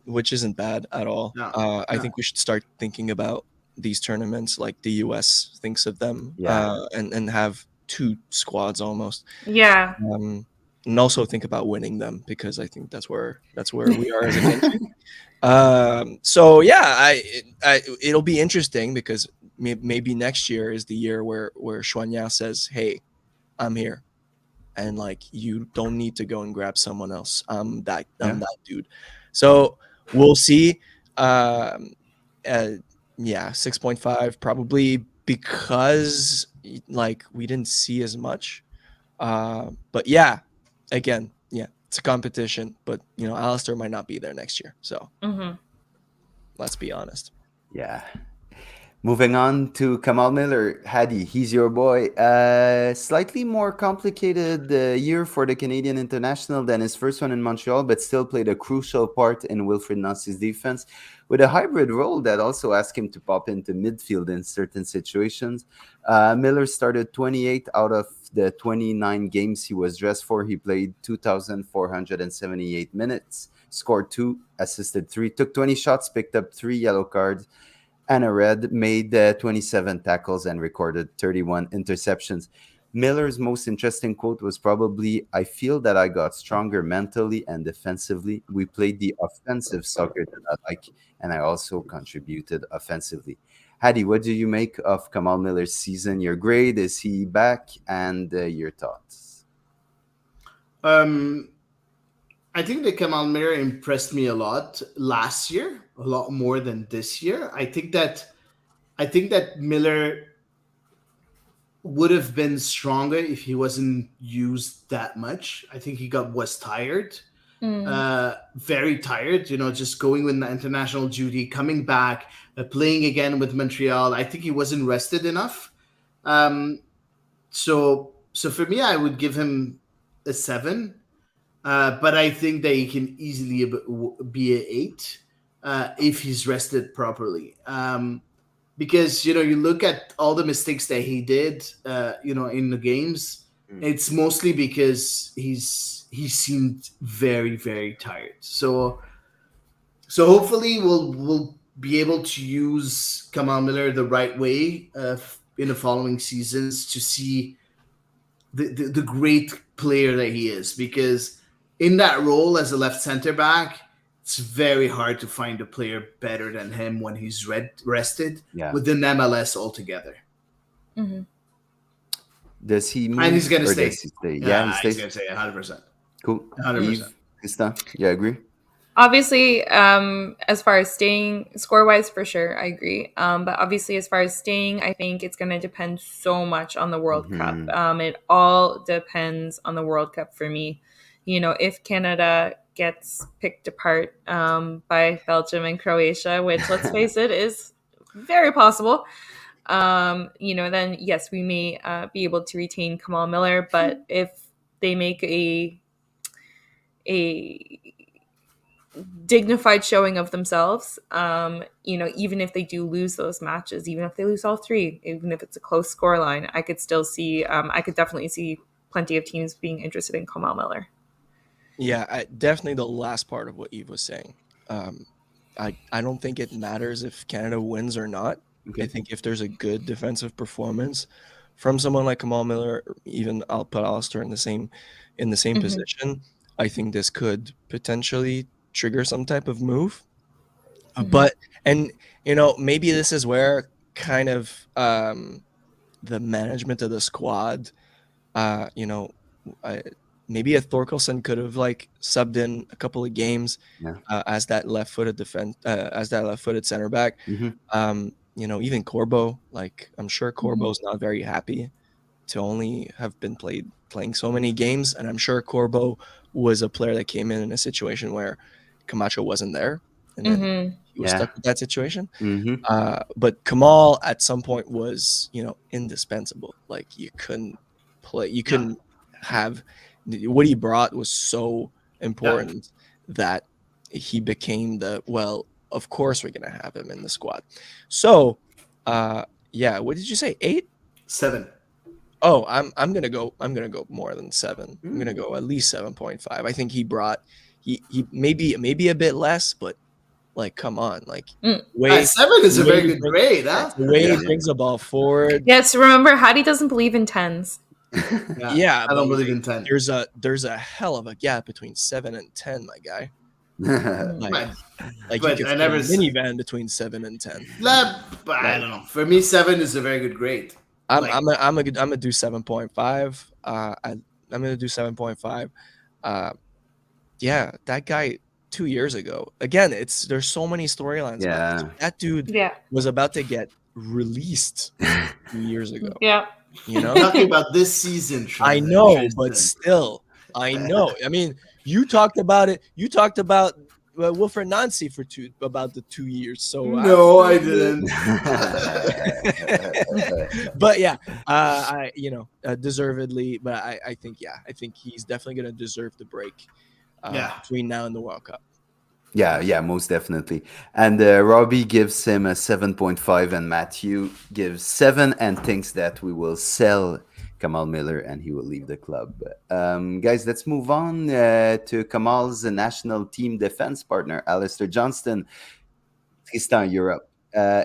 Which isn't bad at all. No. I think we should start thinking about these tournaments like the US thinks of them. Yeah. And have 2 squads almost. Yeah. And also think about winning them because I think that's where we are as a country. So yeah, it'll be interesting because maybe next year is the year where Chouanière says, "Hey, I'm here," and like you don't need to go and grab someone else. I'm that dude. So we'll see. 6.5 probably because like we didn't see as much. But yeah, again, it's a competition. But Alistair might not be there next year. So let's be honest. Yeah. Moving on to Kamal Miller. Hady, he's your boy. Slightly more complicated year for the Canadian international than his first one in Montreal, but still played a crucial part in Wilfried Nancy's defense with a hybrid role that also asked him to pop into midfield in certain situations. Miller started 28 out of the 29 games he was dressed for. He played 2,478 minutes, scored 2, assisted 3, took 20 shots, picked up 3 yellow cards, and a red, made 27 tackles and recorded 31 interceptions. Miller's most interesting quote was probably, "I feel that I got stronger mentally and defensively. We played the offensive soccer that I like, and I also contributed offensively." Hady, what do you make of Kamal Miller's season? Your grade, is he back? And your thoughts? I think that Kamal Miller impressed me a lot last year, a lot more than this year. I think that Miller would have been stronger if he wasn't used that much. I think he was tired, very tired. Just going with the international duty, coming back, playing again with Montreal. I think he wasn't rested enough. So for me, I would give him a 7. But I think that he can easily be an 8 if he's rested properly. Because you look at all the mistakes that he did, in the games. It's mostly because he seemed very, very tired. So hopefully we'll be able to use Kamal Miller the right way in the following seasons to see the great player that he is, because in that role as a left center back, it's very hard to find a player better than him when he's rested within MLS altogether. Mm-hmm. Does he move? And he's going to stay. Does he stay? Yeah, he stays. he's going to stay 100%. Cool. 100%. Eve, Tristan, you agree? Obviously, as far as staying score-wise, for sure, I agree. But obviously, as far as staying, I think it's going to depend so much on the World Cup. It all depends on the World Cup for me. If Canada gets picked apart by Belgium and Croatia, which, let's face it, is very possible, then yes, we may be able to retain Kamal Miller. But if they make a dignified showing of themselves, even if they do lose those matches, even if they lose all three, even if it's a close scoreline, I could definitely see plenty of teams being interested in Kamal Miller. Yeah, definitely the last part of what Eve was saying. I don't think it matters if Canada wins or not. Okay. I think if there's a good defensive performance from someone like Kamal Miller, or even I'll put Alistair in the same position, I think this could potentially trigger some type of move. But maybe this is where kind of the management of the squad, maybe a Thorkelson could have subbed in a couple of games as that left-footed center back. Even Corbo, I'm sure Corbo's not very happy to only have been playing so many games, and I'm sure Corbo was a player that came in a situation where Camacho wasn't there, and then he was stuck with that situation. But Kamal at some point was, indispensable. You couldn't play, you couldn't have what he brought was so important that he became of course we're gonna have him in the squad. So what did you say? 8? 7. Oh, I'm gonna go more than 7. I'm gonna go at least 7.5. I think he brought he maybe a bit less, but come on, 7 is a very good grade, huh? The way he brings the ball forward. Yes, remember Hady doesn't believe in 10s. I don't believe in 10. There's a hell of a gap between 7 and 10, my guy. But you can never minivan between 7 and 10. But I don't know. For me, 7 is a very good grade. I'm gonna do 7.5. I'm gonna do 7.5. That guy 2 years ago. Again, there's so many storylines. Yeah, that dude was about to get released 2 years ago. Yeah, talking about this season. I know, but still, I know. I mean, you talked about it. You talked about Wilfred Nancy for about the 2 years. So no, I didn't. But deservedly. But I think he's definitely gonna deserve the break. Between now and the World Cup. Yeah, most definitely. And Robbie gives him a 7.5, and Matthew gives 7 and thinks that we will sell Kamal Miller and he will leave the club. Guys, let's move on to Kamal's national team defense partner, Alistair Johnston. Tristan, you're up.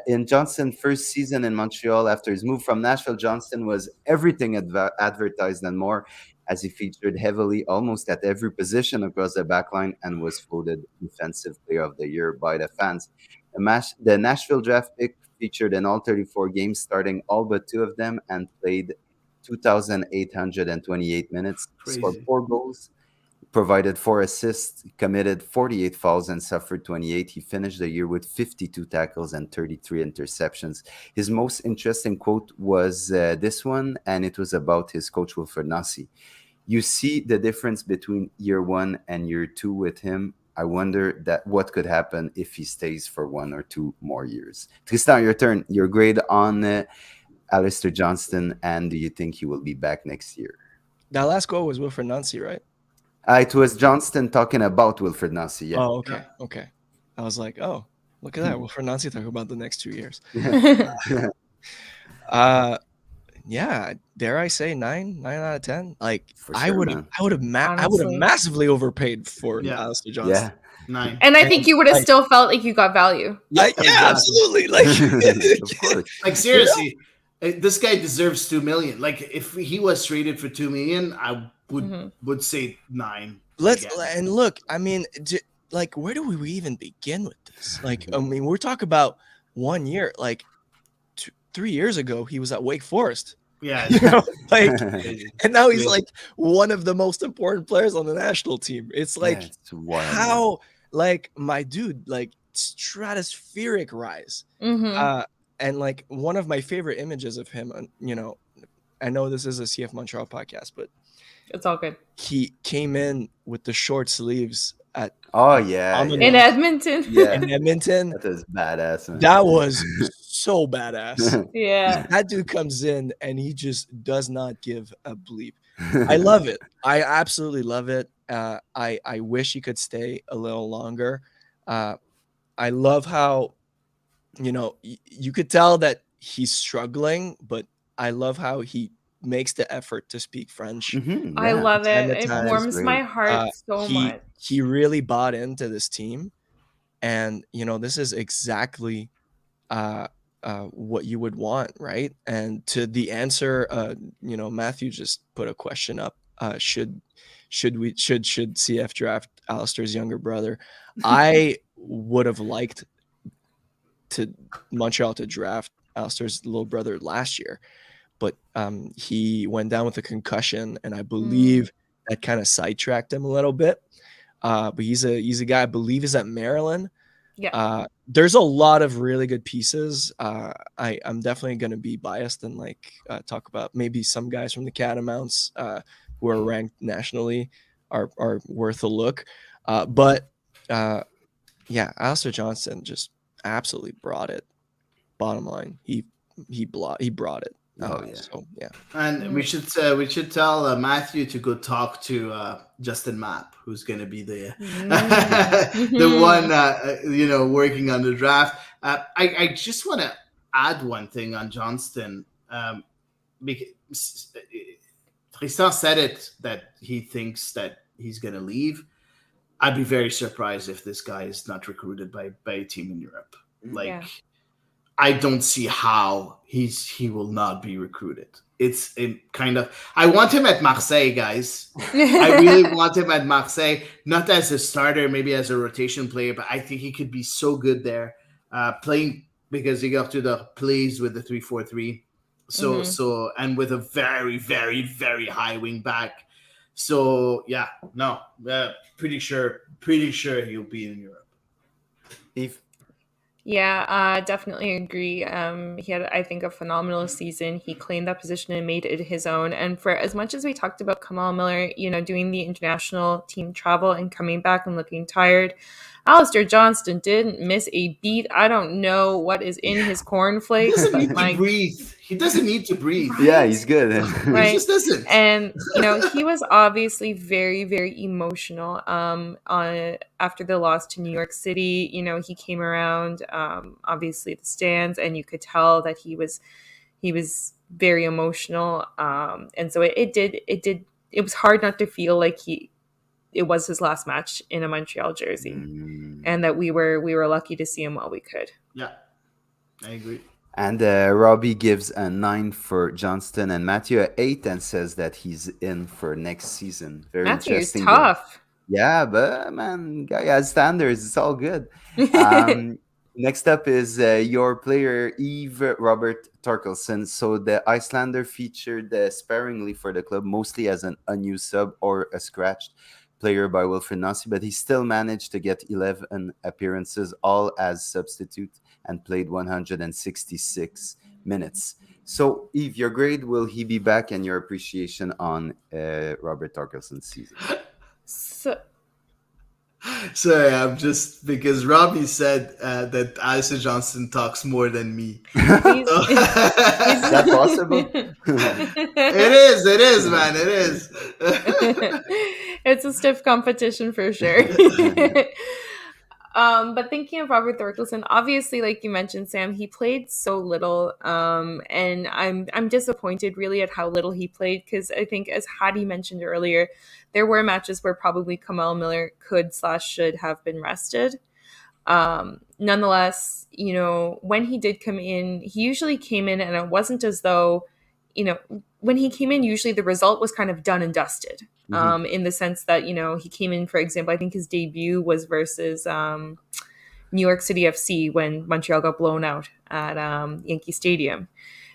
In Johnston's first season in Montreal, after his move from Nashville, Johnston was everything advertised and more, as he featured heavily almost at every position across the backline and was voted Defensive Player of the Year by the fans. The Nashville draft pick featured in all 34 games, starting all but 2 of them, and played 2,828 minutes, scored 4 goals, provided 4 assists, committed 48 fouls, and suffered 28. He finished the year with 52 tackles and 33 interceptions. His most interesting quote was this one, and it was about his coach, Wilfred Nancy. You see the difference between year 1 and year 2 with him. I wonder what could happen if he stays for 1 or 2 more years. Tristan, your turn. Your grade on Alistair Johnston, and do you think he will be back next year? That last quote was Wilfred Nancy, right? It was Johnston talking about Wilfred Nancy. Yeah. Oh, okay. I was like, oh, look at that. Wilfred Nancy talking about the next 2 years. Dare I say 9 out of 10? I would have massively overpaid for Alistair Johnston. Yeah. 9. And I think you would have still felt like you got value. Absolutely. Of course. Seriously, this guy deserves $2 million. If he was traded for $2 million, I would say 9. And look, I mean, where do we even begin with this? I mean, we're talking about 1 year. 3 years ago, he was at Wake Forest. Yeah, and now he's one of the most important players on the national team. It's like my dude, like stratospheric rise. Mm-hmm. And like one of my favorite images of him, I know this is a CF Montreal podcast, but It's all good. he came in with the short sleeves at Oh yeah, In Domino's Edmonton. yeah. in Edmonton. That is badass, man. That was so badass. Yeah. That dude comes in and he just does not give a bleep. I love it. I absolutely love it. I wish he could stay a little longer. I love how, you could tell that he's struggling, but I love how he makes the effort to speak French I Yeah, love time it. to It time. that's warms my great. heart so He much. he really bought into this team, and this is exactly uh, what you would want, right? And to the answer, Matthew just put a question up. Should CF draft Alistair's younger brother? I would have liked to Montreal to draft Alistair's little brother last year, but he went down with a concussion, and I believe that kind of sidetracked him a little bit. But he's a guy I believe is at Maryland. Yeah. There's a lot of really good pieces. I'm definitely going to be biased and talk about maybe some guys from the Catamounts who are ranked nationally are worth a look. But Alistair Johnston just absolutely brought it. Bottom line, he brought it. Oh yeah. So yeah. And we should tell Matthew to go talk to Justin Mapp, who's going to be the the one working on the draft. I just want to add one thing on Johnston. Because Tristan said it that he thinks that he's going to leave. I'd be very surprised if this guy is not recruited by a team in Europe. Like, I don't see how he will not be recruited. It's kind of, I want him at Marseille, guys. I really want him at Marseille, not as a starter, maybe as a rotation player, but I think he could be so good there, playing because he got to the plays with the 3-4-3. So and with a very, very, very high wing back. So pretty sure he'll be in Europe. Eve? Yeah, definitely agree. He had, I think, a phenomenal season. He claimed that position and made it his own. And for as much as we talked about Kamal Miller, doing the international team travel and coming back and looking tired, Alistair Johnston didn't miss a beat. I don't know what is in his cornflakes. He doesn't need to breathe. He doesn't need to breathe. Right? Yeah, he's good. Right. He just doesn't. And he was obviously very, very emotional. After the loss to New York City, he came around. Obviously the stands, and you could tell that he was very emotional. And so it was hard not to feel like it was his last match in a Montreal jersey, and that we were lucky to see him while we could. Yeah, I agree. And Robbie gives a 9 for Johnston and Matthew a 8 and says that he's in for next season. Very Matthew's interesting. tough. Yeah, but man, guy has standards. It's all good. Next up is your player, Eve Robert Torkelson. So the Icelander featured sparingly for the club, mostly as an unused sub or a scratched player by Wilfried Nancy, but he still managed to get 11 appearances, all as substitute, and played 166 minutes. So, Eve, your grade, will he be back, and your appreciation on Robert Torkelson's season? Sorry, I'm just, because Robbie said that Alistair Johnston talks more than me. Is that possible? It is, man. It is. It's a stiff competition for sure. But thinking of Robert Thorkelson, obviously, like you mentioned, Sam, he played so little, and I'm disappointed really at how little he played, because I think, as Hady mentioned earlier, there were matches where probably Kamal Miller could/should have been rested. Nonetheless, when he did come in, he usually came in, and it wasn't as though, when he came in, usually the result was kind of done and dusted. In the sense that, he came in, for example, I think his debut was versus New York City FC when Montreal got blown out at Yankee Stadium.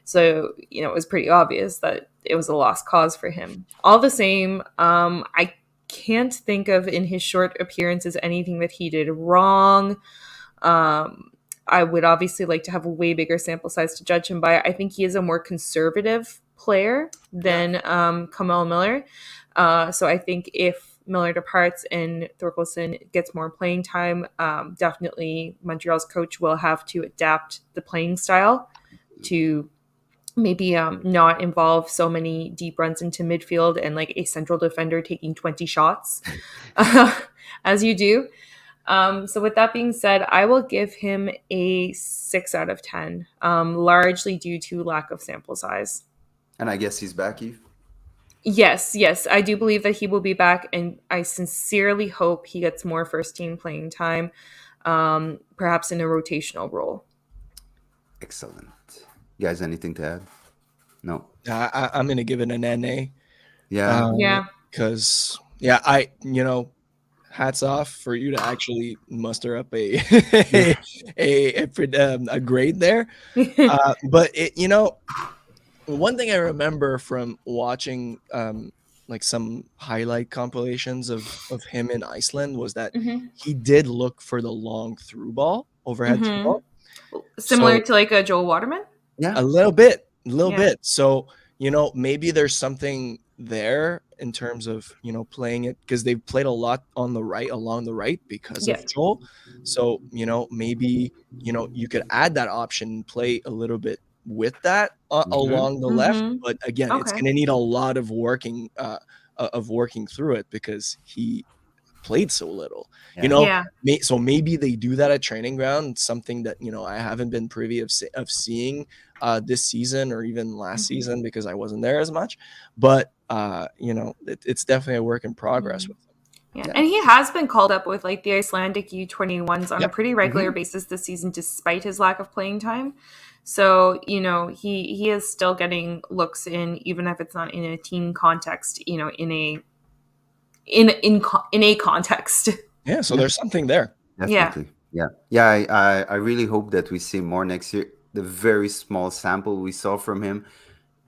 So, it was pretty obvious that it was a lost cause for him. All the same, I can't think of in his short appearances anything that he did wrong. I would obviously like to have a way bigger sample size to judge him by. I think he is a more conservative player than Kamel Miller. So I think if Miller departs and Thorkelson gets more playing time, definitely Montreal's coach will have to adapt the playing style to maybe not involve so many deep runs into midfield and like a central defender taking 20 shots as you do. So with that being said, I will give him a 6 out of 10, largely due to lack of sample size. And I guess he's back, Eve? Yes, I do believe that he will be back, and I sincerely hope he gets more first team playing time, perhaps in a rotational role. Excellent. You guys, anything to add? No. I'm going to give it an NA. Yeah. Because, hats off for you to actually muster up a grade there. But one thing I remember from watching like some highlight compilations of him in Iceland was that he did look for the long through ball, overhead through ball. Similar to like a Joel Waterman? Yeah. A little bit. So, maybe there's something there in terms of, playing it, because they've played a lot along the right because of Joel. So, maybe, you could add that option, play a little bit with that along the left. But again, it's going to need a lot of working through it because he played so little, so maybe they do that at training ground, something that I haven't been privy of seeing this season or even last season because I wasn't there as much, but it's definitely a work in progress with him. And he has been called up with like the Icelandic U21s on a pretty regular basis this season despite his lack of playing time. So, he is still getting looks in, even if it's not in a team context, in a context. Yeah, so there's something there. Definitely. Yeah. I really hope that we see more next year. The very small sample we saw from him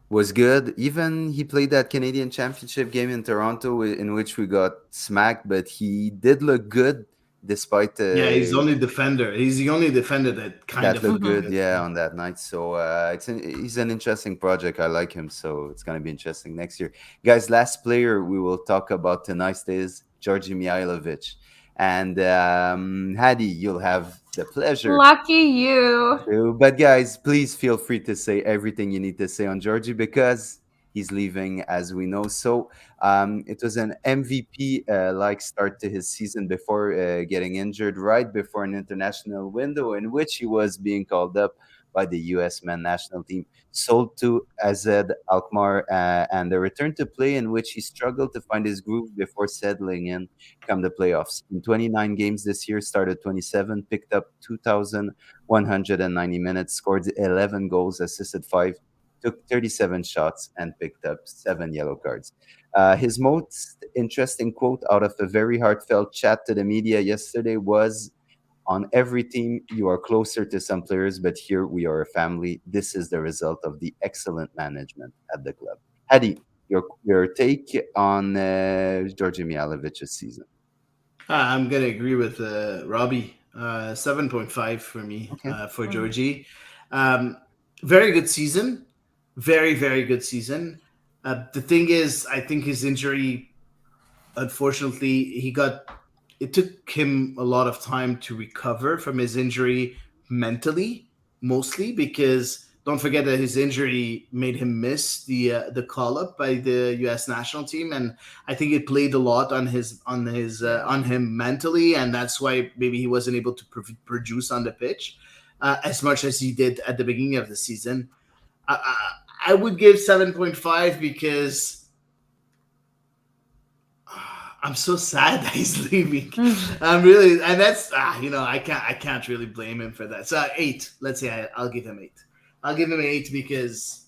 was good. Even he played that Canadian Championship game in Toronto in which we got smacked, but he did look good despite he's the only defender. He's the only defender that kind of looked good, on that night. So he's an interesting project. I like him, so it's going to be interesting next year. Guys, last player we will talk about tonight is Georgi Mihailovic. And Hady, you'll have the pleasure. Lucky you. But guys, please feel free to say everything you need to say on Georgie because he's leaving, as we know. So it was an MVP-like start to his season before getting injured, right before an international window in which he was being called up by the U.S. men's national team, sold to AZ Alkmaar, and the return to play in which he struggled to find his groove before settling in come the playoffs. In 29 games this year, started 27, picked up 2,190 minutes, scored 11 goals, assisted 5, took 37 shots, and picked up 7 yellow cards. His most interesting quote out of a very heartfelt chat to the media yesterday was, "On every team, you are closer to some players, but here we are a family. This is the result of the excellent management at the club." Hady, your take on Georgi Mihailovic's season? I'm going to agree with Robbie. 7.5 for me for Georgie. Very good season. Very, very good season. The thing is, I think his injury, unfortunately, it took him a lot of time to recover from his injury mentally, mostly because don't forget that his injury made him miss the call up by the U.S. national team, and I think it played a lot on him mentally, and that's why maybe he wasn't able to produce on the pitch as much as he did at the beginning of the season. I would give 7.5 because I'm so sad that he's leaving. I'm really, and that's I can't really blame him for that. So 8. Let's say I'll give him 8. I'll give him an 8 because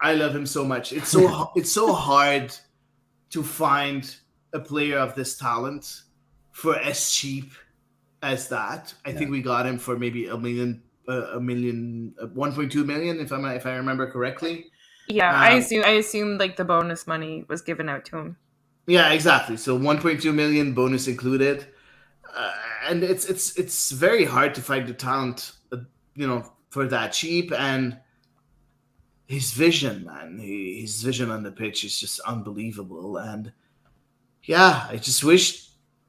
I love him so much. It's so hard to find a player of this talent for as cheap as that. I think we got him for maybe $1 million, 1.2 million, if I remember correctly. Yeah, I assume like the bonus money was given out to him. Yeah, exactly. So 1.2 million bonus included, and it's very hard to find the talent, for that cheap. And his vision, man, his vision on the pitch is just unbelievable. And yeah, I just wish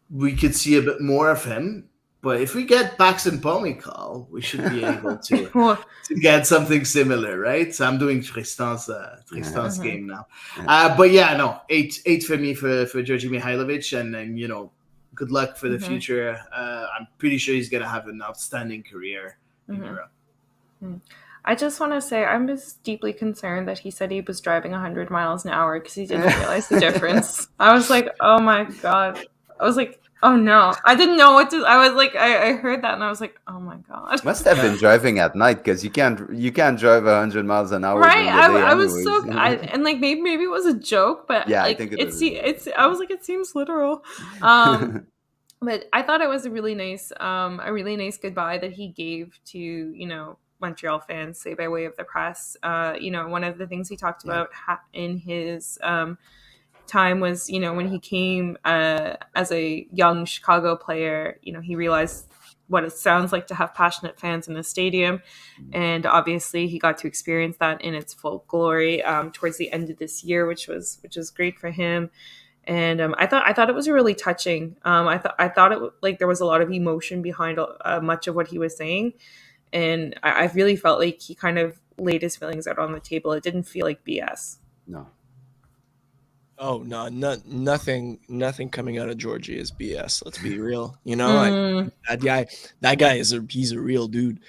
we could see a bit more of him. But if we get Paxton Pomykal, we should be able Well, to get something similar, right? So I'm doing Uh-huh. Tristan's game now. Yeah. But yeah, no, eight for me for Georgi Mihailovic, and then good luck for the mhm, future. I'm pretty sure he's gonna have an outstanding career in mhm. Europe. I just want to say I'm just deeply concerned that he said he was driving 100 miles an hour because he didn't realize the difference. I was like, oh my God. I was like, oh no. I didn't know what to. I was like, I heard that and I was like, oh my God. Must have been driving at night because you can't drive 100 miles an hour Right? during the day I was anyways. so. And like maybe it was a joke, but Yeah, I like think it was. it's. I was like, it seems literal. Um, but I thought it was a really nice goodbye that he gave to Montreal fans, say by way of the press. One of the things he talked Yeah. about in his time was when he came as a young Chicago player. He realized what it sounds like to have passionate fans in the stadium, and obviously he got to experience that in its full glory towards the end of this year, which was great for him. And I thought it was really touching. I thought it like there was a lot of emotion behind much of what he was saying, and I really felt like he kind of laid his feelings out on the table. It didn't feel like BS. No. Oh no, nothing coming out of Georgie is BS. Let's be real. Mm, That guy he's a real dude.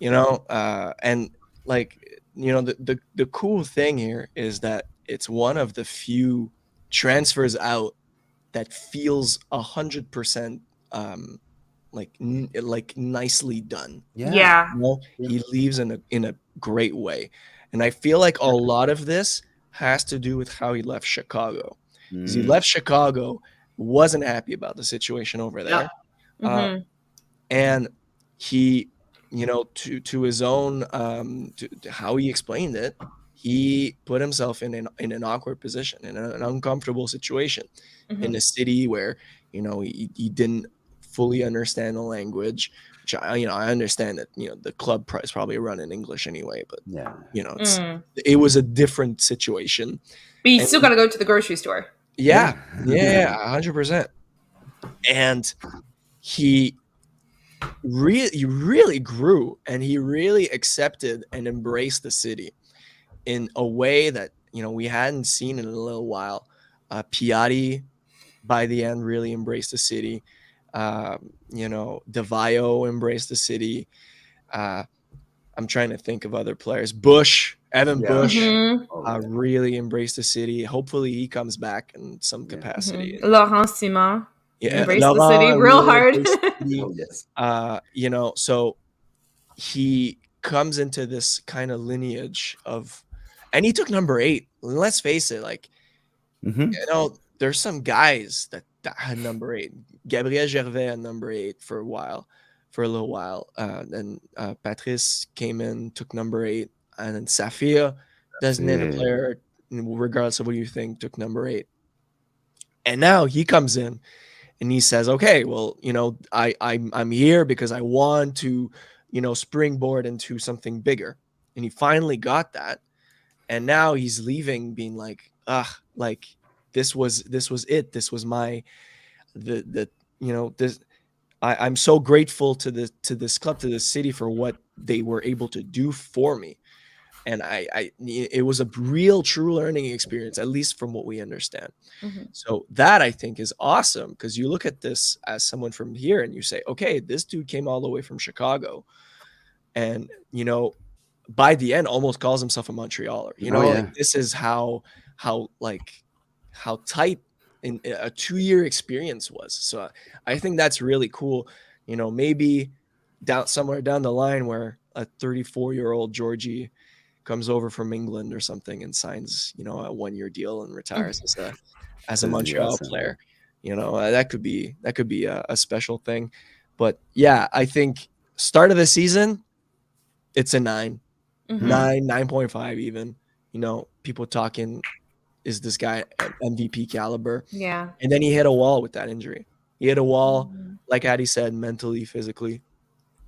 And like the cool thing here is that it's one of the few transfers out that feels 100% like nicely done. yeah. He leaves in a great way, and I feel like a lot of this has to do with how he left Chicago. Because he left Chicago, wasn't happy about the situation over there, Mm-hmm. and he, to his own, to how he explained it, he put himself in an awkward position, in an uncomfortable situation, in a city where he didn't fully understand the language, which I understand that the club is probably run in English anyway, but Yeah. it was a different situation. But you And still got to go to the grocery store. yeah, 100%. And he really grew, and he really accepted and embraced the city in a way that we hadn't seen in a little while. Piatti by the end really embraced the city. DeVio embraced the city. I'm trying to think of other players. Evan Yeah. Bush Mm-hmm. Oh, yeah. really embraced the city. Hopefully he comes back in some capacity. Laurent Simon embraced the Laurent city real really hard. embraced the city. Oh, yes. So he comes into this kind of lineage of, and he took number 8. Let's face it, like, there's some guys that had number 8. Gabriel Gervais had number 8 for a little while. Then Patrice came in, took number 8, and then Safir, designated player, regardless of what you think, took number 8. And now he comes in and he says, okay, well, I'm here because I want to, springboard into something bigger. And he finally got that. And now he's leaving being like, like this was it. This was my, this, I'm so grateful to this club, to this city, for what they were able to do for me. And it was a real, true learning experience, at least from what we understand. So that, I think, is awesome, because you look at this as someone from here and you say, okay, this dude came all the way from Chicago, and by the end almost calls himself a Montrealer. Like, this is how tight in a 2-year experience was. So I think that's really cool. Maybe somewhere down the line where a 34-year-old Georgie comes over from England or something and signs, a 1-year deal and retires as a Montreal player. That could be a special thing. But yeah, I think start of the season, it's a 9, 9.5 even. People talking is this guy MVP caliber? Yeah. And then he hit a wall with that injury. He hit a wall, like Hady said, mentally, physically.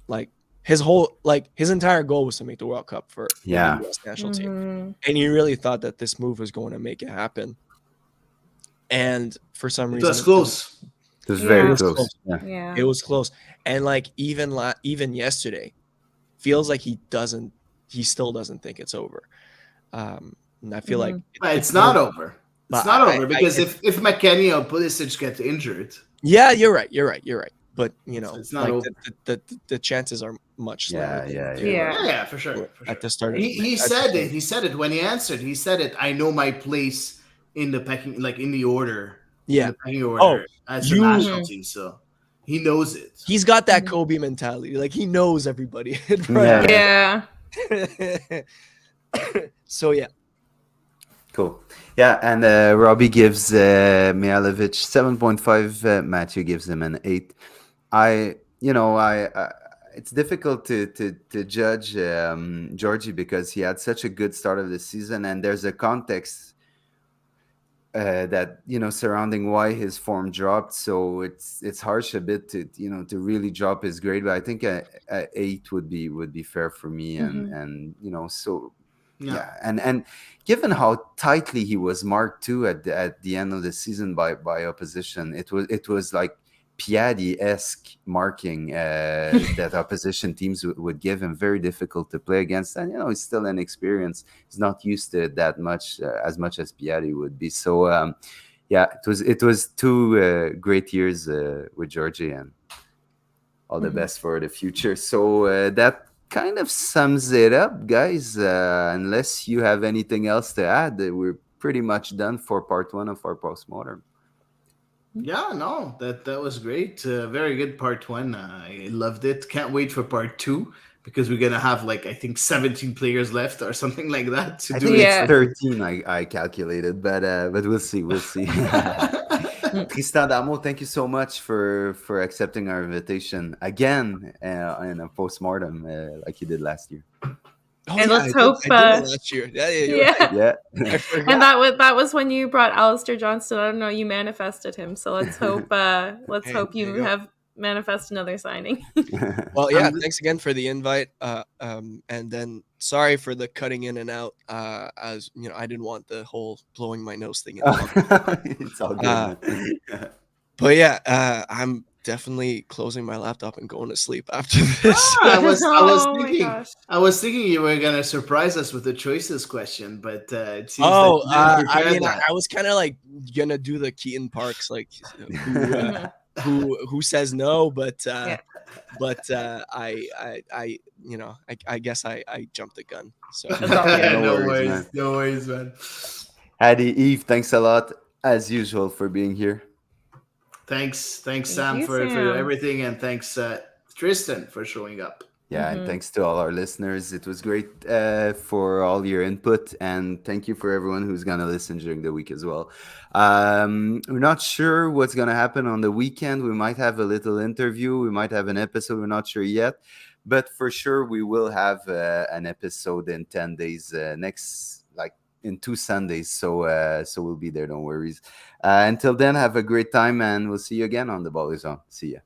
Like his entire goal was to make the World Cup for the Yeah. US national team. And he really thought that this move was going to make it happen. And for some It reason was close. It was Yeah. very It was close. close. Yeah. Yeah. It was close. And like even yesterday, feels like he still doesn't think it's over. And I feel like But it's not over. It's but not I- over because if McKennie or Pulisic get injured, Yeah, you're right. But it's not like over. the chances are much slimmer. Yeah, than they yeah. were Yeah, for sure. at the start. He said it. He said it when he answered. He said it. I know my place in the pecking, like in the order. Yeah. In the pecking order as the you- national team. So he knows it. He's got that Kobe mentality. Like he knows everybody. Yeah. Yeah. So yeah. Cool. Yeah, and Robbie gives Mihailovic 7.5. Matthew gives him an 8. I it's difficult to judge Georgie because he had such a good start of the season, and there's a context that surrounding why his form dropped. So it's harsh a bit to really drop his grade, but I think a 8 would be fair for me, and so. Yeah, and given how tightly he was marked too at the end of the season by opposition, it was like Piatti-esque marking that opposition teams would give him. Very difficult to play against, and he's still inexperienced. He's not used to it that much as much as Piatti would be. So yeah, it was 2 great years with Georgie, and all the best for the future. So that kind of sums it up, guys. Unless you have anything else to add, we're pretty much done for part 1 of our Post-Mortem. Yeah, no, that was great. Very good part 1. I loved it. Can't wait for part 2 because we're gonna have I think 17 players left or something like that to I do think it. it's 13. I calculated, but we'll see. Tristan D'Amours, thank you so much for accepting our invitation again in a Post-Mortem like you did last year. Oh, And yeah, let's I hope, did that last year. Yeah, you're yeah. right. Yeah. I forgot. And that was when you brought Alistair Johnston. I don't know, you manifested him. So let's hope Hey, hope there you you go. have manifest another signing. Well, yeah, thanks again for the invite. And then sorry for the cutting in and out. As I didn't want the whole blowing my nose thing. It's all good. Man. But yeah, I'm definitely closing my laptop and going to sleep after this. I was Oh my thinking gosh. you were gonna surprise us with the choices question, but it seems Oh, that you didn't prepare that. I was kind of gonna do the Keaton Parks, who says no, but Yeah. I guess I jumped the gun. So That's all good. No worries, man. Hady, Eve, thanks a lot as usual for being here. Thanks, Thank Sam, you, for Sam. everything, and thanks, Tristan, for showing up. Yeah, and thanks to all our listeners. It was great for all your input, and thank you for everyone who's going to listen during the week as well. We're not sure what's going to happen on the weekend. We might have a little interview. We might have an episode. We're not sure yet. But for sure, we will have an episode in 10 days in 2 Sundays. So we'll be there. Don't worry. Until then, have a great time, and we'll see you again on The Ball Is On. See ya.